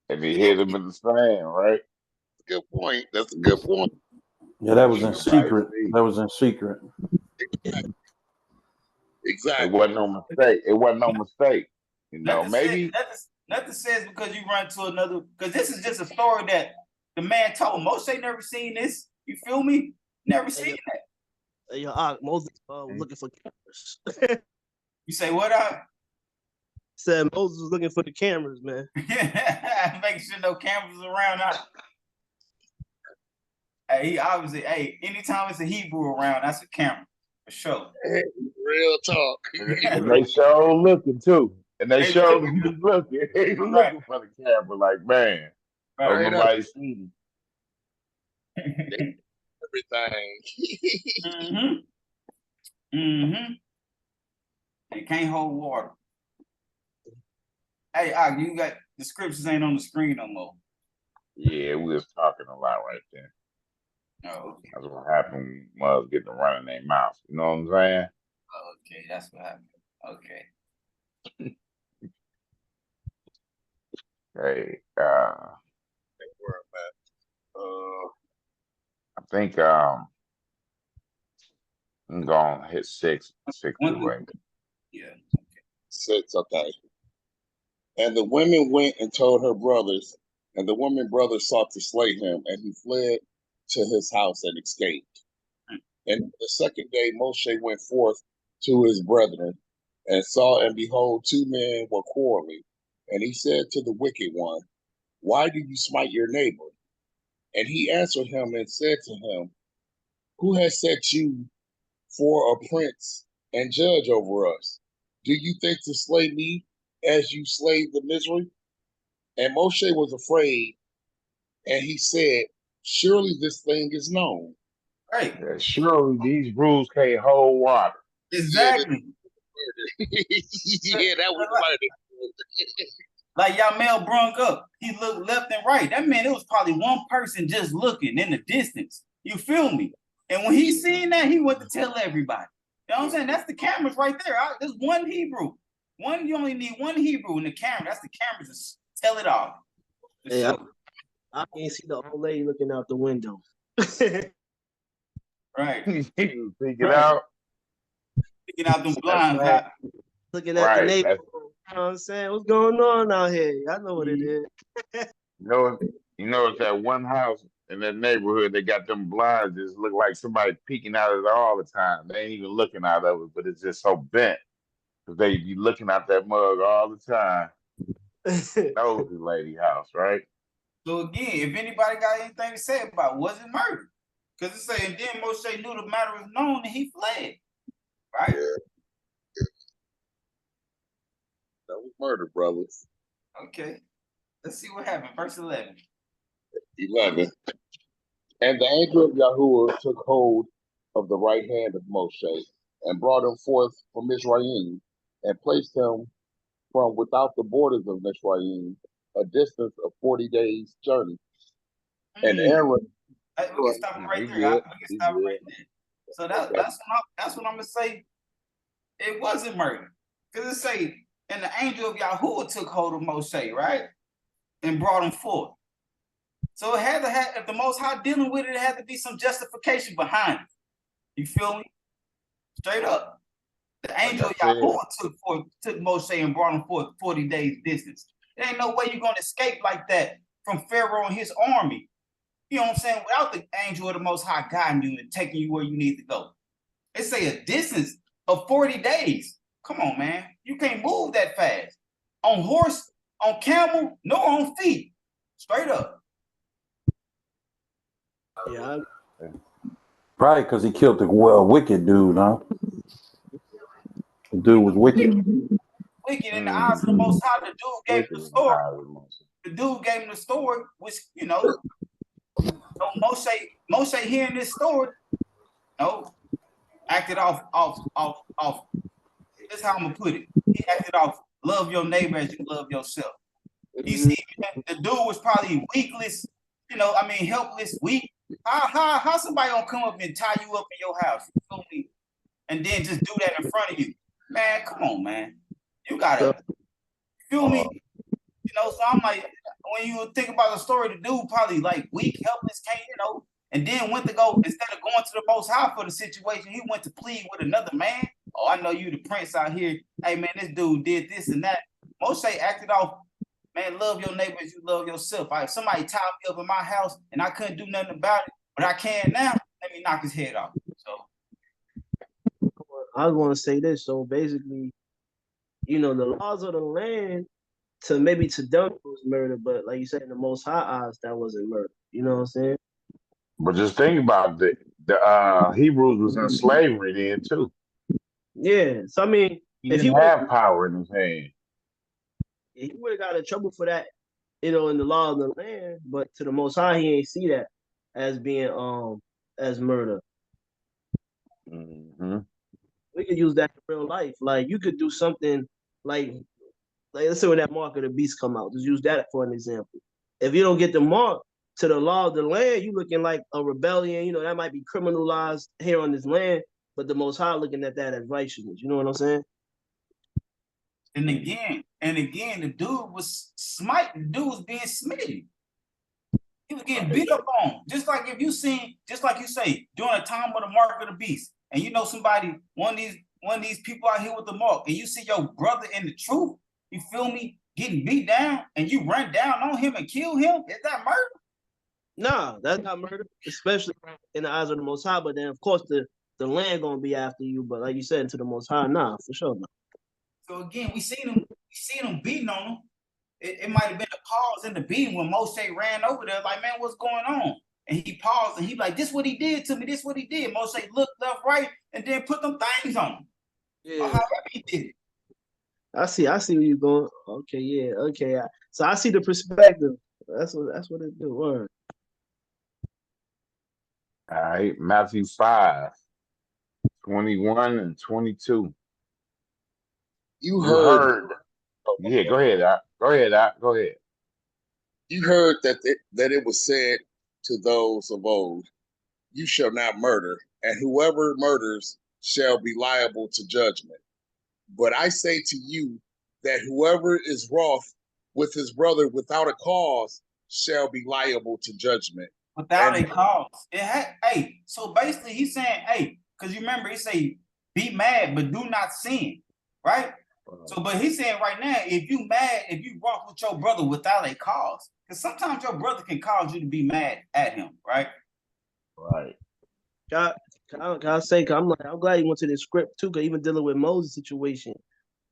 And he hit him in the sand, right? Good point. That's a good point. Yeah, that was in Everybody secret. see. That was in secret. Exactly. It wasn't no mistake. It wasn't no mistake. You know, maybe Nothing says because you run to another. Because this is just a story that the man told. Moshe never seen this. You feel me? Never seen that. Yo, Moses was looking for cameras. You say what? I said Moses was looking for the cameras, man. making sure no cameras around. Hey, he obviously. Hey, anytime it's a Hebrew around, that's a camera for sure. Real talk. and they sure looking too. And they showed him he's looking. He's looking for the camera, like, man, don't nobody see me. Everything. They can't hold water. Hey, you got the scriptures ain't on the screen no more. Yeah, we was talking a lot right there. Oh, okay. That's what happened when mothers getting to running their mouth. You know what I'm saying? Okay, that's what happened. Okay. Hey, I think I'm gonna hit 6 through 8. Yeah. Okay. 6, okay. And the women went and told her brothers, and the woman brothers sought to slay him, and he fled to his house and escaped. And the second day Moshe went forth to his brethren, and saw, and behold, 2 men were quarreling. And he said to the wicked one, why do you smite your neighbor? And he answered him and said to him, who has set you for a prince and judge over us? Do you think to slay me as you slay the misery? And Moshe was afraid, and he said, surely this thing is known. Right. Yeah, surely these rules can't hold water. Exactly. Yeah, that was like y'all Mel brung up. He looked left and right. That meant it was probably one person just looking in the distance. You feel me? And when he seen that, he went to tell everybody. You know what I'm saying? That's the cameras right there. There's one Hebrew. You only need one Hebrew in the camera. That's the camera to tell it all. Yeah, I can't see the old lady looking out the window. Right. Peeking out. Picking out them blinds. Right. Looking at the neighborhood. You know what I'm saying? What's going on out here? I know what it is. You know, it's that one house in that neighborhood, they got them blinds just look like somebody peeking out of it all the time. They ain't even looking out of it, but it's just so bent. Because they be looking out that mug all the time. Nosy lady house, right? So again, if anybody got anything to say about it, was it murder? Because it say, and then Moshe knew the matter was known and he fled. Right? Yeah. That was murder, brothers. Okay. Let's see what happened. Verse 11. 11. And the angel of Yahuwah took hold of the right hand of Moshe and brought him forth from Mizraim and placed him from without the borders of Mizraim, a distance of 40 days' journey. And Aaron. We can stop it right there. We can stop it right there. So that's what I'm gonna say. It wasn't murder. Because it say, and the angel of Yahuwah took hold of Moshe, right? And brought him forth. So it had to have, if the Most High dealing with it, it had to be some justification behind it. You feel me? Straight up. The angel of Yahuwah took Moshe and brought him forth 40 days distance. There ain't no way you're going to escape like that from Pharaoh and his army. You know what I'm saying? Without the angel of the Most High guiding you and taking you where you need to go. They say a distance of 40 days. Come on, man. You can't move that fast. On horse, on camel, nor on feet. Straight up. Yeah. Probably because he killed the wicked dude, huh? The dude was wicked. Wicked in the eyes of the Most High. The dude gave him the Wicked in the story. eyes of the Most High. The dude gave him the story, which Mosheh hearing this story, acted off. This is how I'm gonna put it. He acted off. Love your neighbor as you love yourself. You see, the dude was probably weakless. Helpless, weak. How somebody gonna come up and tie you up in your house? You feel me? And then just do that in front of you, man. Come on, man. You gotta feel me. So I'm like, when you think about the story, the dude probably like weak, helpless, can't, and then went to go, instead of going to the Most High for the situation, he went to plead with another man. Oh, I know you the prince out here. Hey, man, this dude did this and that. Moshe acted off, man, love your neighbor as you love yourself. If somebody tied me up in my house and I couldn't do nothing about it, but I can now, let me knock his head off. So I was going to say this. So basically, the laws of the land, to them it was murder, but like you said, in the Most High eyes, that wasn't murder. You know what I'm saying? But just think about it. The Hebrews was in slavery then too. Yeah. So I mean, He if he didn't have power in his hand. he would have got in trouble for that, in the law of the land, but to the Most High, he ain't see that as being as murder. Mm-hmm. We could use that in real life. Like you could do something like let's say when that mark of the beast come out, just use that for an example. If you don't get the mark to the law of the land, you looking like a rebellion. That might be criminalized here on this land, but the Most High looking at that as righteousness. You know what I'm saying? And again, the dude was smiting. The dude was being smitty. He was getting beat up on. Just like if you seen, just like you say, during the time of the mark of the beast, and somebody, one of these people out here with the mark, and you see your brother in the truth, you feel me, getting beat down, and you run down on him and kill him, is that murder? Nah, that's not murder, especially in the eyes of the Most High. But then, of course, the land gonna be after you. But like you said, to the Most High, nah, for sure, no. So again, we seen him beating on him. It might have been a pause in the beating when Moshe ran over there, like, man, what's going on? And he paused and he like, this what he did to me, this what he did. Moshe looked left, right, and then put them things on him. Yeah. However he did it. I see where you're going. Okay, yeah, okay. So I see the perspective. That's what it do. Word. All right, Matthew 5, 21 and 22. You heard. Yeah, go ahead, Doc. Go ahead. You heard that it was said to those of old, "You shall not murder, and whoever murders shall be liable to judgment." But I say to you that whoever is wroth with his brother without a cause shall be liable to judgment. Without a cause. So basically he's saying, hey, because you remember he say, be mad, but do not sin, right? So, but he's saying right now, if you mad, if you wroth with your brother without a cause, because sometimes your brother can cause you to be mad at him, right? Right. Can I say? I'm glad he went to this script too, because even dealing with Moses' situation,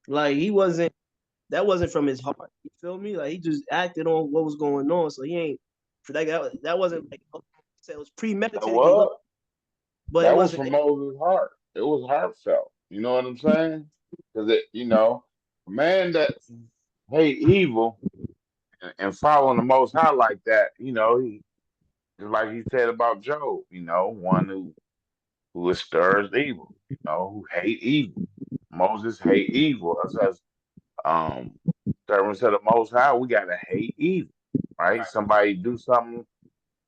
like that wasn't from his heart. You feel me? Like he just acted on what was going on, so he ain't for that wasn't like it was premeditated. But that it was wasn't from Moses' heart. It was heartfelt. You know what I'm saying? Because a man that hate evil and following the Most High like that, he like he said about Job, one who stirs evil, who hate evil. Moses hate evil. As servants of the Most High, we gotta hate evil, right? Somebody do something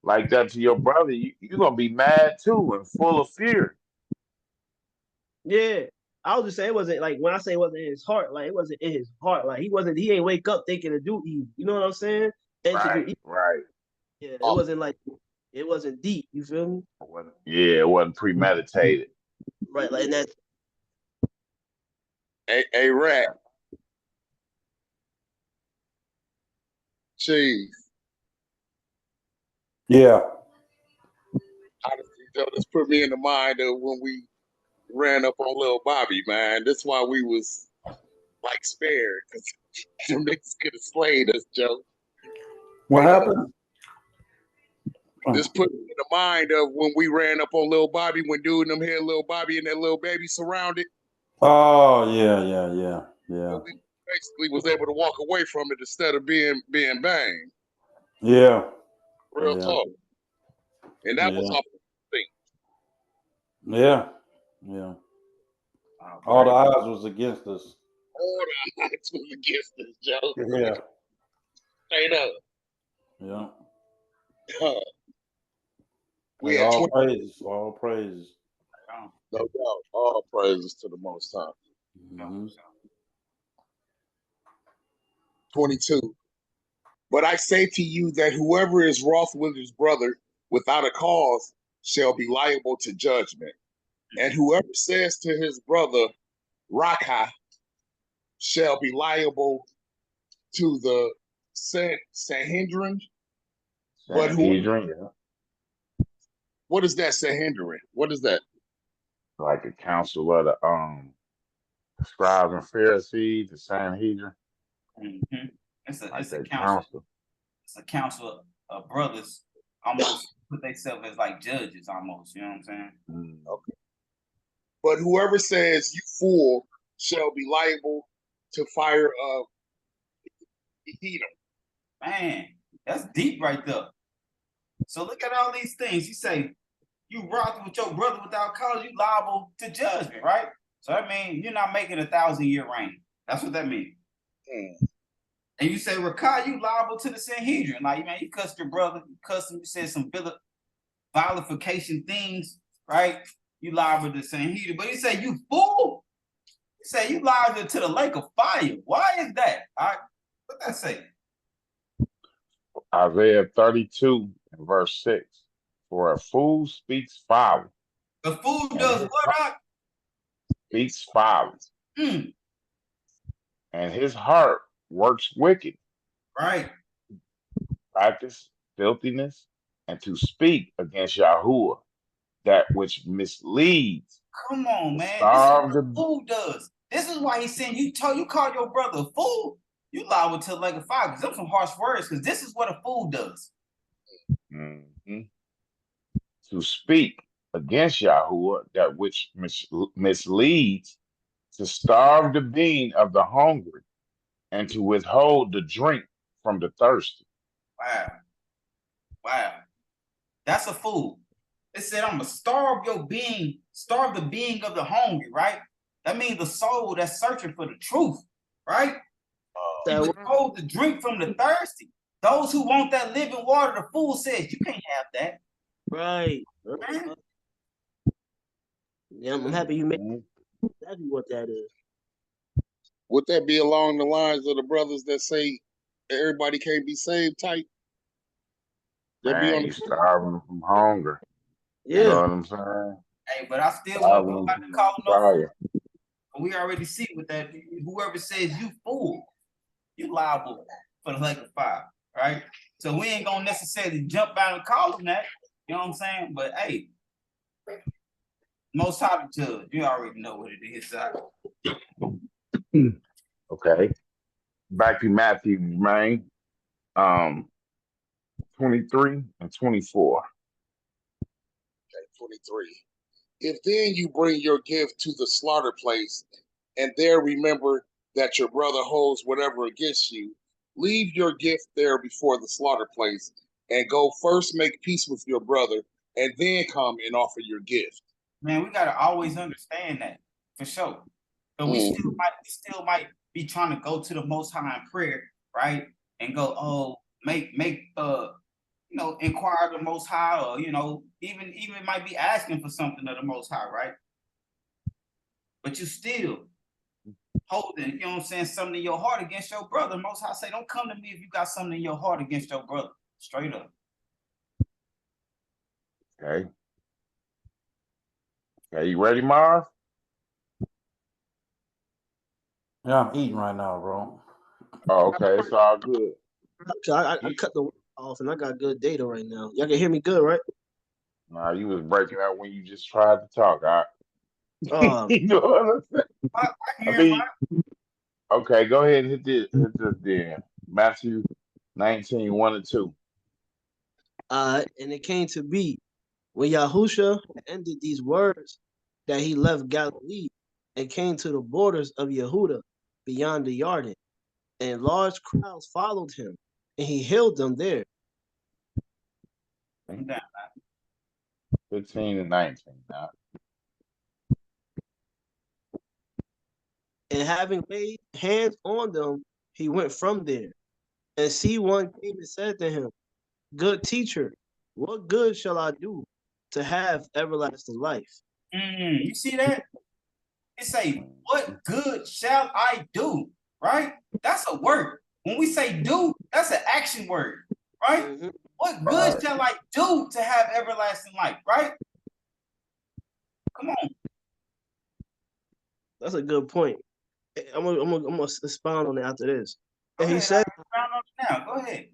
like that to your brother, you're gonna be mad too and full of fear. Yeah. I was just saying it wasn't like when I say it wasn't in his heart, like it wasn't in his heart. Like he ain't wake up thinking to do evil. You know what I'm saying? And to do evil. Right. Yeah, it wasn't like it wasn't deep, you feel me? It wasn't premeditated. Right, like that. A rat. Cheese. Yeah. Honestly, this put me in the mind of when we ran up on little Bobby, man. That's why we was like spared, because some niggas could have slayed us, Joe. What Straight up. happened? This put me in the mind of when we ran up on Lil Bobby, when dude and them had Lil Bobby and that little baby surrounded. Oh yeah. And we basically was able to walk away from it instead of being banged. Yeah. Real talk. And that was off the thing. Yeah. All the odds was against us. All the odds was against us, Joe. Yeah. Straight up. Yeah. We had all praises. All praises. No doubt. All praises to the Most High. Mm-hmm. 22. But I say to you that whoever is wroth with his brother without a cause shall be liable to judgment. And whoever says to his brother, Raka, shall be liable to the Sanhedrin. But what is that Sanhedrin? What is that? Like a council of the scribes and Pharisees, the Sanhedrin. Mm-hmm. It's a council. Council. It's a council of brothers, almost put themselves as like judges, almost. You know what I'm saying? Okay. But whoever says you fool shall be liable to fire of Edom. Man, that's deep right there. So look at all these things. You say you rock with your brother without cause, you liable to judgment, right? So that means you're not making 1,000-year reign. That's what that means. And you say, Rakai, you liable to the Sanhedrin. Like, man, you cussed your brother, you cussed him, you said some vilification things, right? You liable to the Sanhedrin. But you say, you fool. You say, you liable to the lake of fire. Why is that? What that say? Isaiah 32 and verse 6. For a fool speaks folly. The fool does what? Speaks folly. And his heart works wicked. Right. Practice filthiness and to speak against Yahuwah, that which misleads. Come on, man. This is what the fool does. This is why he's saying you call your brother a fool, you liable to the lake of fire. Because those some harsh words, because this is what a fool does. Mm-hmm. To speak against Yahuwah, that which misleads, to starve the being of the hungry, and to withhold the drink from the thirsty. Wow. That's a fool. It said, I'm going to starve the being of the hungry, right? That means the soul that's searching for the truth, right? To withhold the drink from the thirsty. Those who want that living water, the fool says, you can't have that. Right. Yeah, I'm happy you made exactly what that is. Would that be along the lines of the brothers that say everybody can't be saved type? Man, you starving them from hunger. Yeah. You know what I'm saying? Hey, but I still want to call them no. We already see with that. Whoever says you fool, you liable for the lake of fire, right? So we ain't gonna necessarily jump out and call them that. You know what I'm saying? But hey, Most High the judge. You already know what it is. Okay. Back to Matthew, man. 23 and 24. Okay, 23. If then you bring your gift to the slaughter place, and there remember that your brother holds whatever against you, leave your gift there before the slaughter place, and go first make peace with your brother, and then come and offer your gift. Man, we gotta always understand that for sure. But we still might be trying to go to the Most High in prayer, right? And go, inquire the Most High, or even might be asking for something of the Most High, right? But you still holding, something in your heart against your brother. Most High say, don't come to me if you got something in your heart against your brother. Straight up. Okay. Okay, you ready, Marv? Yeah, I'm eating right now, bro. Oh, okay, it's all good. I cut the off and I got good data right now. Y'all can hear me good, right? Nah, you was breaking out when you just tried to talk. You know what I'm saying? Okay, go ahead and hit this then. Matthew 19, 1 and 2. And it came to be when Yahusha ended these words that he left Galilee and came to the borders of Yehuda beyond the Jordan, and large crowds followed him, and he healed them there. 15 and 19 now. And having laid hands on them, he went from there. And see, one came and said to him, Good teacher, what good shall I do to have everlasting life? You see that? It say, what good shall I do? Right? That's a word. When we say do, that's an action word. Right? Mm-hmm. What good shall I do to have everlasting life? Right? Come on. That's a good point. I'm gonna expound on it after this. And he said, now. Go ahead.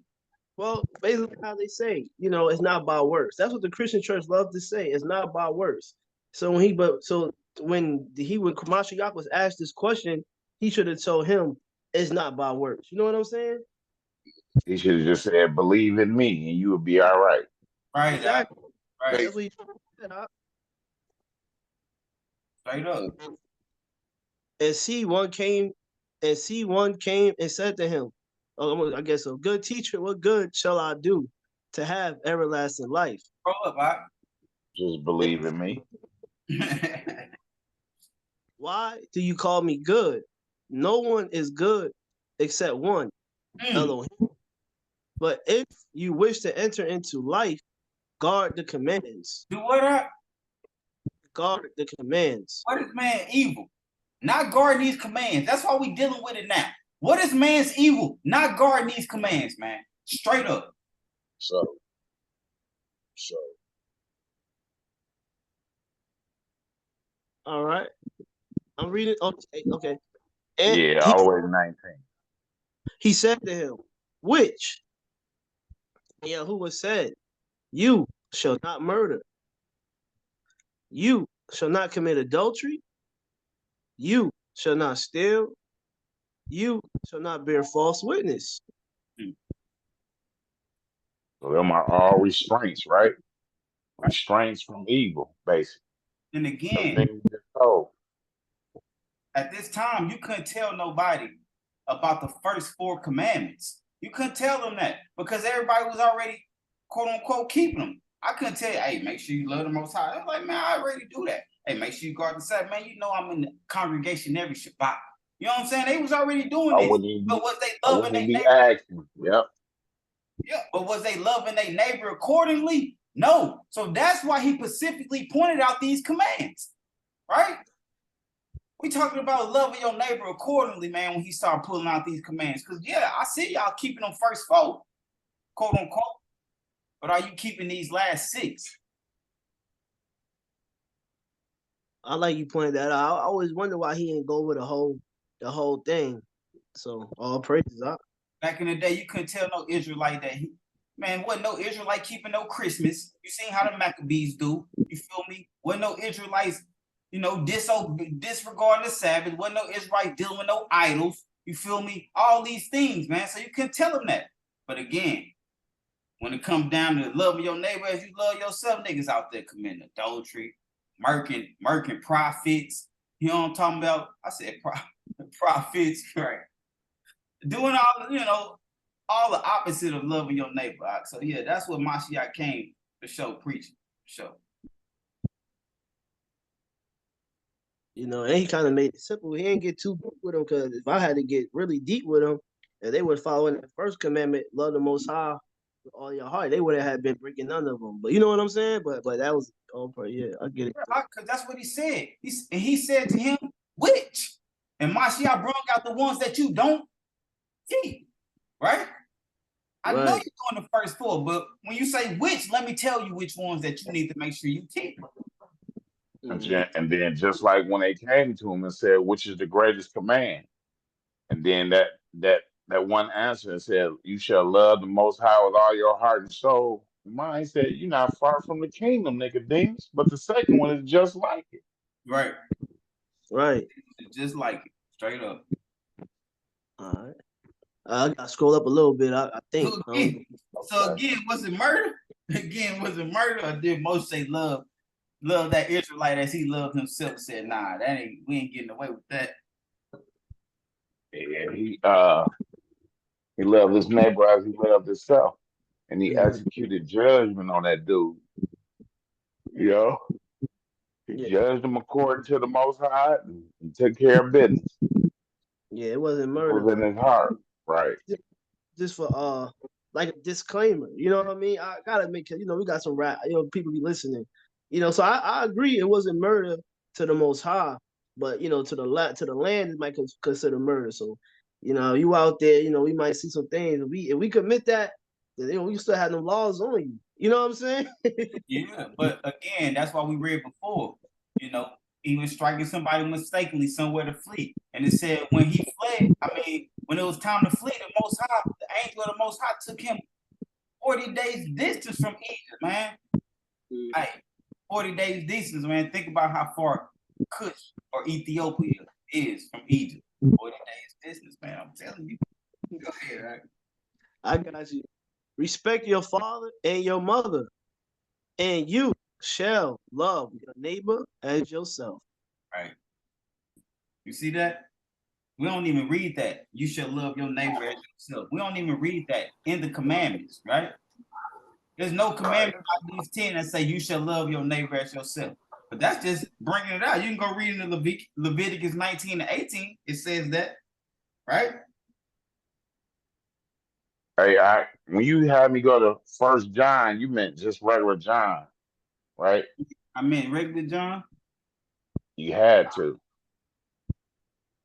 Well, basically how they say, it's not by works. That's what the Christian church loves to say. It's not by works. So when Mashiach was asked this question, he should have told him it's not by works. You know what I'm saying? He should have just said, believe in me and you will be all right. Right. Exactly. Right. That's what he said. Straight up. And see one came and said to him, I guess so. Good teacher, what good shall I do to have everlasting life? Grow up, right? Just believe in me. Why do you call me good? No one is good except one, Elohim. But if you wish to enter into life, guard the commands. Do what? Guard the commands. What is man evil? Not guarding these commands. That's why we dealing with it now. What is man's evil? Not guarding these commands, man. Straight up. So. All right. I'm reading. Okay. And all the way to 19. He said to him, which? Yahuwah said, you shall not murder. You shall not commit adultery. You shall not steal. You shall not bear false witness. So them are all restraints, right? Restraints from evil, basically. And again, at this time, you couldn't tell nobody about the first 4 commandments. You couldn't tell them that because everybody was already, quote unquote, keeping them. I couldn't tell you, hey, make sure you love the Most High. I was like, man, I already do that. Hey, make sure you guard the Sabbath. Man, I'm in the congregation every Shabbat. You know what I'm saying? They was already doing this. But was they loving their neighbor? Yep. Yeah, but was they loving their neighbor accordingly? No. So that's why he specifically pointed out these commands, right? We talking about loving your neighbor accordingly, man, when he started pulling out these commands. Because, I see y'all keeping them first 4, quote unquote. But are you keeping these last 6? I like you pointed that out. I always wonder why he didn't go over the whole thing. So all praises up. Back in the day, you couldn't tell no Israelite that wasn't no Israelite keeping no Christmas. You seen how the Maccabees do. You feel me? Wasn't no Israelites, disregarding the Sabbath. Wasn't no Israelite dealing with no idols. You feel me? All these things, man. So you couldn't tell them that. But again, when it comes down to loving your neighbor as you love yourself, niggas out there committing adultery, murking prophets. You know what I'm talking about? I said prophets, right? Doing all the opposite of loving your neighbor. So that's what Mashiach came to show, preaching, show. And he kind of made it simple. He didn't get too deep with him because if I had to get really deep with him, and they were following the first commandment, love the Most High with all your heart, they would have been breaking none of them. But you know what I'm saying? But that was I get it. Because that's what he said. He said to him, which? And Mashiach brought out the ones that you don't keep, right? I know you're doing the first 4, but when you say which, let me tell you which ones that you need to make sure you keep. And then just like when they came to him and said, which is the greatest command? And then that one answer said, you shall love the Most High with all your heart and soul. Mine said, you're not far from the kingdom, Nicodemus. But the second one is just like it. Right. Right. Just like it. Straight up. All right. I got to scroll up a little bit. I think. So again, was it murder? Again, was it murder, or did Moshe love that Israelite as he loved himself? Said, nah, we ain't getting away with that. Yeah, he loved his neighbor as he loved himself, and he executed judgment on that dude. You know, he judged him according to the Most High and took care of business. Yeah, it wasn't murder. It was in his heart, right? Just for like a disclaimer, you know what I mean? I gotta make it. You know, we got some people be listening. You know, so I agree it wasn't murder to the Most High, but you know, to the land it might consider murder. So, you know, you out there, you know, we might see some things. If we commit that, then, you know, we still have no laws on you. You know what I'm saying? Yeah, but again, that's why we read before. You know, he was striking somebody mistakenly somewhere to flee, and it said when he fled, when it was time to flee, the angel of the Most High took him 40 days distance from Egypt, man. Hey, 40 days distance, man. Think about how far Kush or Ethiopia is from Egypt. 40 days distance, man. I'm telling you. Go ahead, right? I got you. Respect your father and your mother, and you shall love your neighbor as yourself. Right. You see that? We don't even read that. You shall love your neighbor as yourself. We don't even read that in the commandments, right? There's no commandment out these 10 that say you shall love your neighbor as yourself. But that's just bringing it out. You can go read in the Leviticus 19 and 18. It says that, right? Hey, when you had me go to 1 John, you meant just regular John, right? I meant regular John. You had to.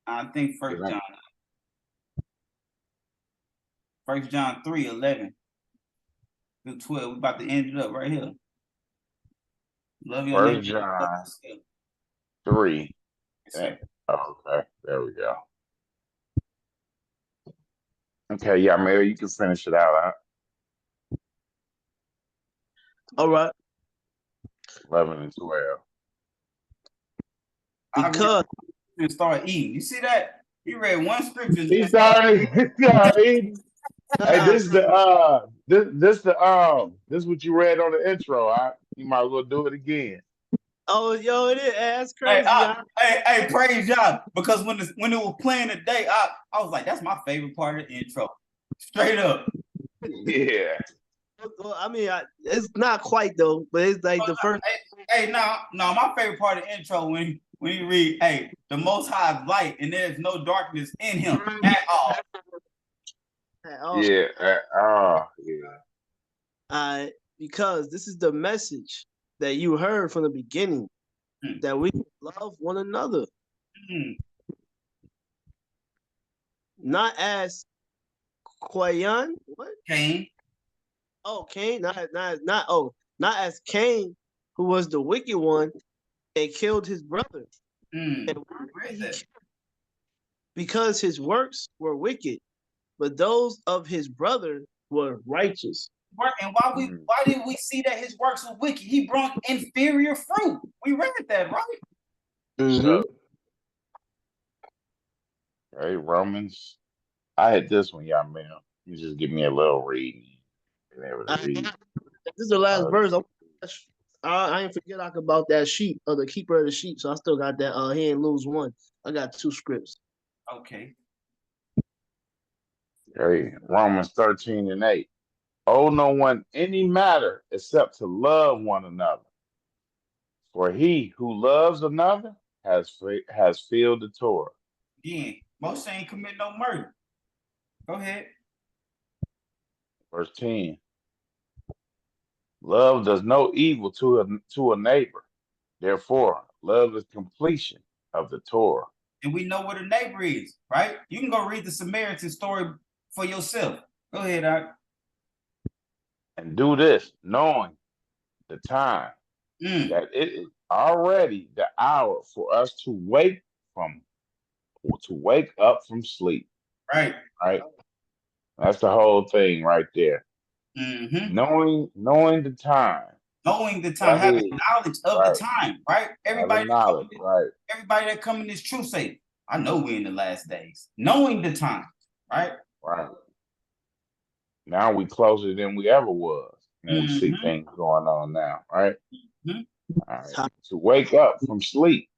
I think 1 John 3:11 through 12. We're about to end it up right here. Love your 1 John 3. Okay, there we go. Okay, yeah, Mary, you can finish it out. Huh? All right. 11 and 12. Because you start eating. You see that? He read one scripture. He started eating. Hey, this is what you read on the intro. Huh? You might as well do it again. Oh, yo, it is. That's crazy. Hey, praise y'all. Because when it was playing today, I was like, that's my favorite part of the intro. Straight up. Yeah. Well, it's not quite though, but it's like the first. No, my favorite part of the intro when you read, hey, the Most High is light and there's no darkness in him at all. Yeah. Because this is the message that you heard from the beginning, that we love one another. Not as Quayan, what? Cain. Oh, Cain, not as Cain, who was the wicked one and killed his brother. Because his works were wicked, but those of his brother were righteous. And why did we see that his works were wicked? He brought inferior fruit. We read that, right? Mm-hmm. Hey, Romans. I had this one, y'all, man. You just give me a little reading. This is the last verse. I ain't forget about that sheep, or the keeper of the sheep. So I still got that. He ain't lose one. I got 2 scripts. Okay. Hey, Romans 13 and 8. Owe no one any matter except to love one another. For he who loves another has filled the Torah. Again, Moshe ain't commit no murder. Go ahead. Verse 10. Love does no evil to a neighbor. Therefore, love is completion of the Torah. And we know what a neighbor is, right? You can go read the Samaritan story for yourself. Go ahead, Doc. And do this, knowing the time, that it is already the hour for us to wake up from sleep. Right. Right. That's the whole thing right there. Mm-hmm. Knowing the time. Knowing the time, having knowledge of the time, right? Everybody that come in this truth say, I know we're in the last days. Knowing the time, right? Right. Now we closer than we ever was when we see Mm-hmm. things going on now, right? Mm-hmm. All right. To wake up from sleep.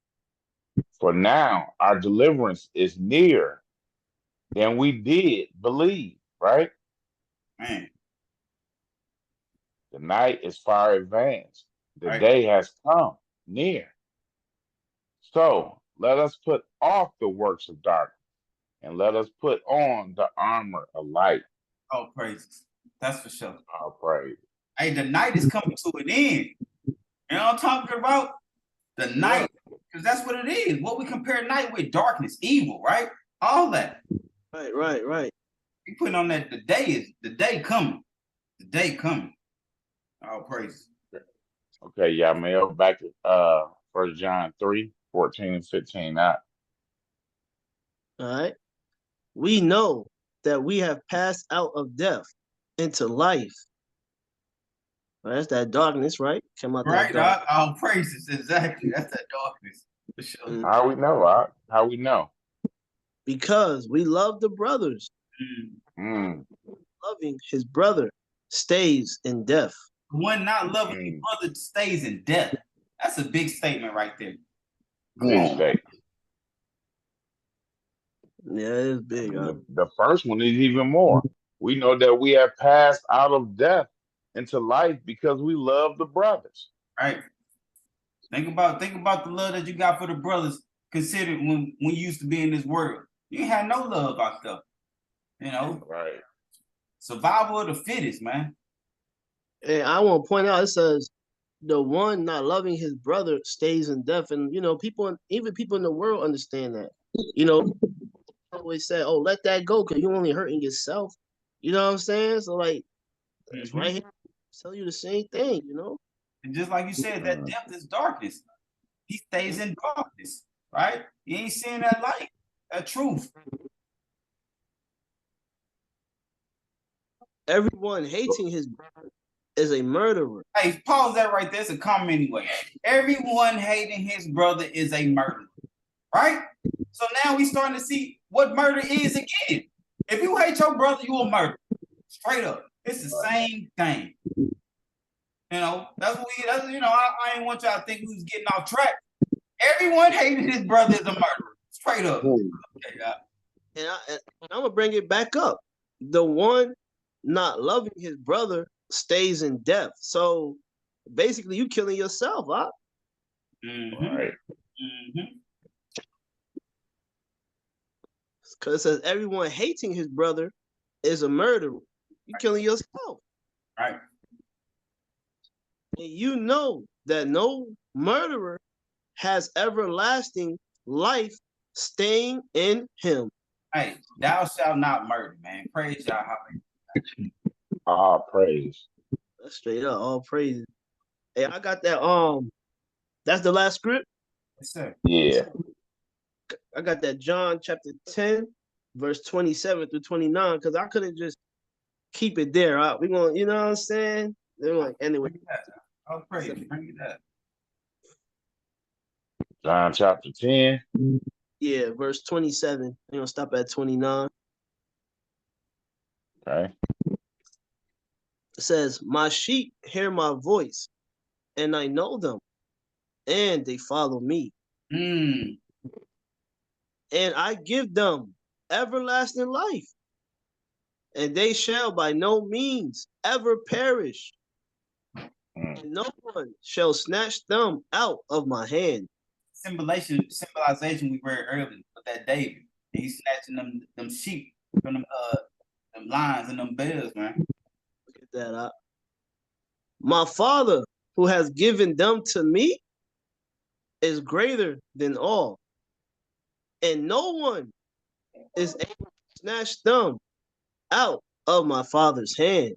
For now, our deliverance is nearer than we did believe, right? Man, The night is far advanced. The right? day has come near. So let us put off the works of darkness and let us put on the armor of light. All praises. That's for sure. All praise. Hey, the night is coming to an end. You know what I'm talking about? The night, because that's what it is. What we compare night with, darkness, evil, right? All that. Right. We putting on that the day coming. The day coming. All praise. Okay, Yamil, back to 1 John 3:14 and 15 now. All right. We know that we have passed out of death into life. Well, that's that darkness, right? Come out that Right, dark. all praises, exactly. That's that darkness. For sure. Mm. How we know, Rock? How we know? Because we love the brothers. Loving his brother stays in death. One not loving his brother stays in death. That's a big statement right there. Big statement. Yeah, it is big. The first one is even more. We know that we have passed out of death into life because we love the brothers. Right. Think about the love that you got for the brothers. Consider when you used to be in this world, you ain't had no love out there. You know, right? Survival of the fittest, man. And I want to point out, it says the one not loving his brother stays in death, and even people in the world understand that. Always say, "Oh, let that go, because you're only hurting yourself." You know what I'm saying? So like, it's right here. Tell you the same thing, And just like you said, that depth is darkness. He stays in darkness, right? He ain't seeing that light, that truth. Everyone hating his brother is a murderer. Hey, pause that right there. It's a comment anyway. Everyone hating his brother is a murderer, right? So now we starting to see what murder is again. If you hate your brother, you a murderer. Straight up. It's the same thing. That's what I ain't want y'all to think we was getting off track. Everyone hating his brother is a murderer. Straight up. Okay, and I'm gonna bring it back up. The one not loving his brother stays in death. So basically, you killing yourself, huh? Right. Because it says everyone hating his brother is a murderer. You killing yourself. Right. And you know that no murderer has everlasting life staying in him. Hey, thou shalt not murder, man. Praise Yahweh. All praise. That's straight up, all praise. Hey, I got that. That's the last script. Yes, sir. Yeah. I got that John chapter 10, verse 27 through 29, because I couldn't just keep it there. We're going, you know what I'm saying? Anyway. I'll pray. Bring it up. John chapter 10. Yeah, verse 27. We're going to stop at 29. Okay. It says, my sheep hear my voice, and I know them, and they follow me. And I give them everlasting life, and they shall by no means ever perish, and no one shall snatch them out of my hand. Symbolization we read earlier with that David. And he's snatching them sheep from them lions and them bells, man. Look at that. My Father, who has given them to me, is greater than all, and no one is able to snatch them out of my Father's hand.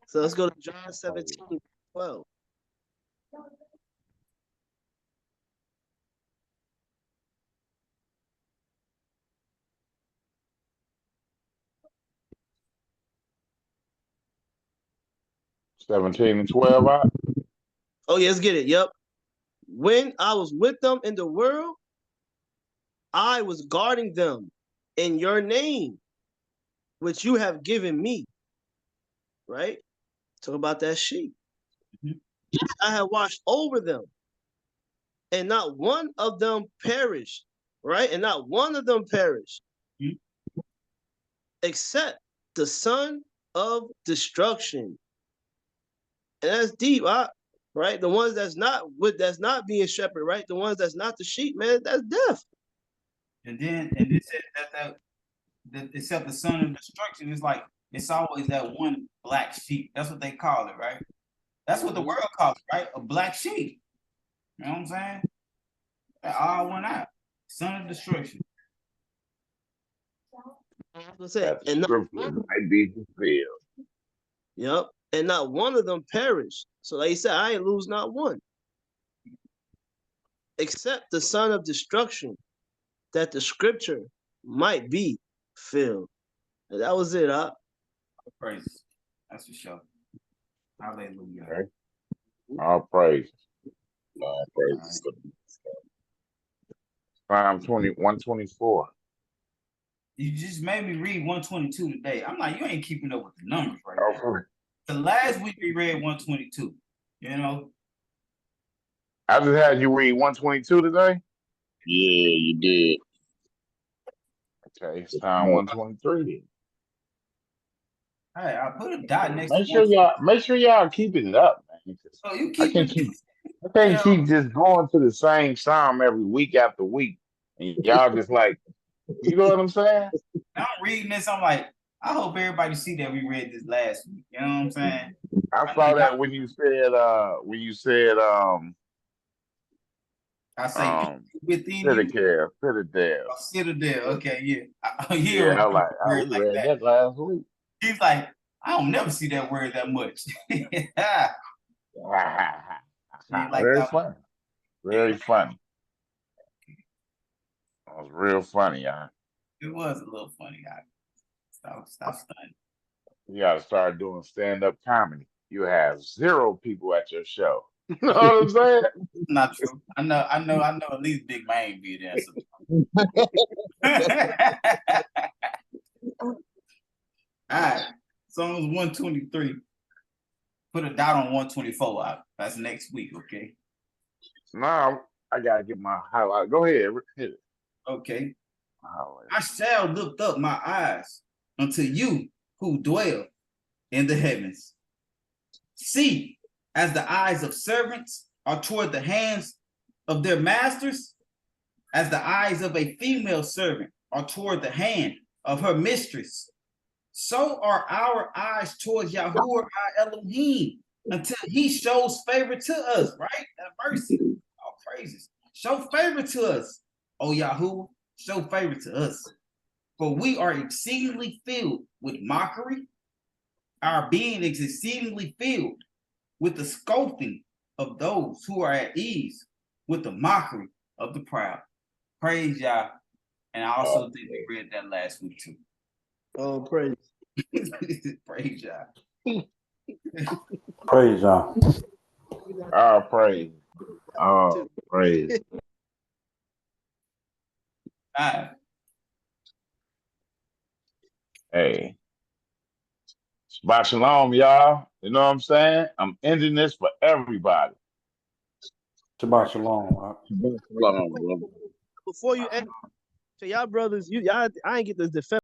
So let's go to John 17:12. (17 and 12). Oh, yeah, let's get it. Yep. When I was with them in the world, I was guarding them in your name, which you have given me. Right? Talk about that sheep. I have watched over them, and not one of them perished. Right? And not one of them perished, except the son of destruction. And that's deep, right? The ones that's not being shepherded, right? The ones that's not the sheep, man, that's death. And it said that except the son of destruction, is like it's always that one black sheep. That's what they call it, right? That's what the world calls it, right? A black sheep. You know what I'm saying? That all went out. Son of destruction. That scripture might be fulfilled. Yep. And not one of them perished. So like he said, I ain't lose not one. Except the son of destruction, that the scripture might be filled. And that was it, huh? Praise. That's for sure. Hallelujah. Okay. All praise. All praise. Psalm 124. You just made me read 122 today. I'm like, you ain't keeping up with the numbers right now. Okay. The last week we read 122. You know? I just had you read 122 today? Yeah, you did. Okay, it's Psalm 123. All right, I'll put a dot next Make to sure y'all keeping it up, man. Oh, you I keep can't it. keep just going to the same psalm every week after week. And y'all just like, you know what I'm saying? I'm reading this, I'm like, I hope everybody see that we read this last week. You know what I'm saying? I saw that when you said I say within Citadel. Citadel. Okay, yeah. Yeah, I was like, word we read that last week. He's like, I don't never see that word that much. Very funny. Very funny. It was real funny, y'all. It was a little funny. Stop stunning. You gotta start doing stand-up comedy. You have 0 people at your show. You know what I'm saying? Not true. I know at least Big Man be there. All right. Psalms 123. Put a dot on 124 out. That's next week, okay? No, I gotta get my highlight. Go ahead, hit it. Okay. I shall lift up my eyes unto you who dwell in the heavens. See, as the eyes of servants are toward the hands of their masters, as the eyes of a female servant are toward the hand of her mistress, so are our eyes towards Yahuwah our Elohim until he shows favor to us, right? That mercy, all praises. Show favor to us, O Yahuwah, show favor to us. For we are exceedingly filled with mockery. Our being is exceedingly filled with the scoffing of those who are at ease, with the mockery of the proud. Praise Yah. And I also think we read that last week too. Oh, praise. Praise Yah. Praise Yah. Oh, praise. Oh, praise. All right. Hey. Shabbat shalom, y'all. You know what I'm saying? I'm ending this for everybody. Shabbat shalom. Before you end, so y'all brothers, I ain't get this defense.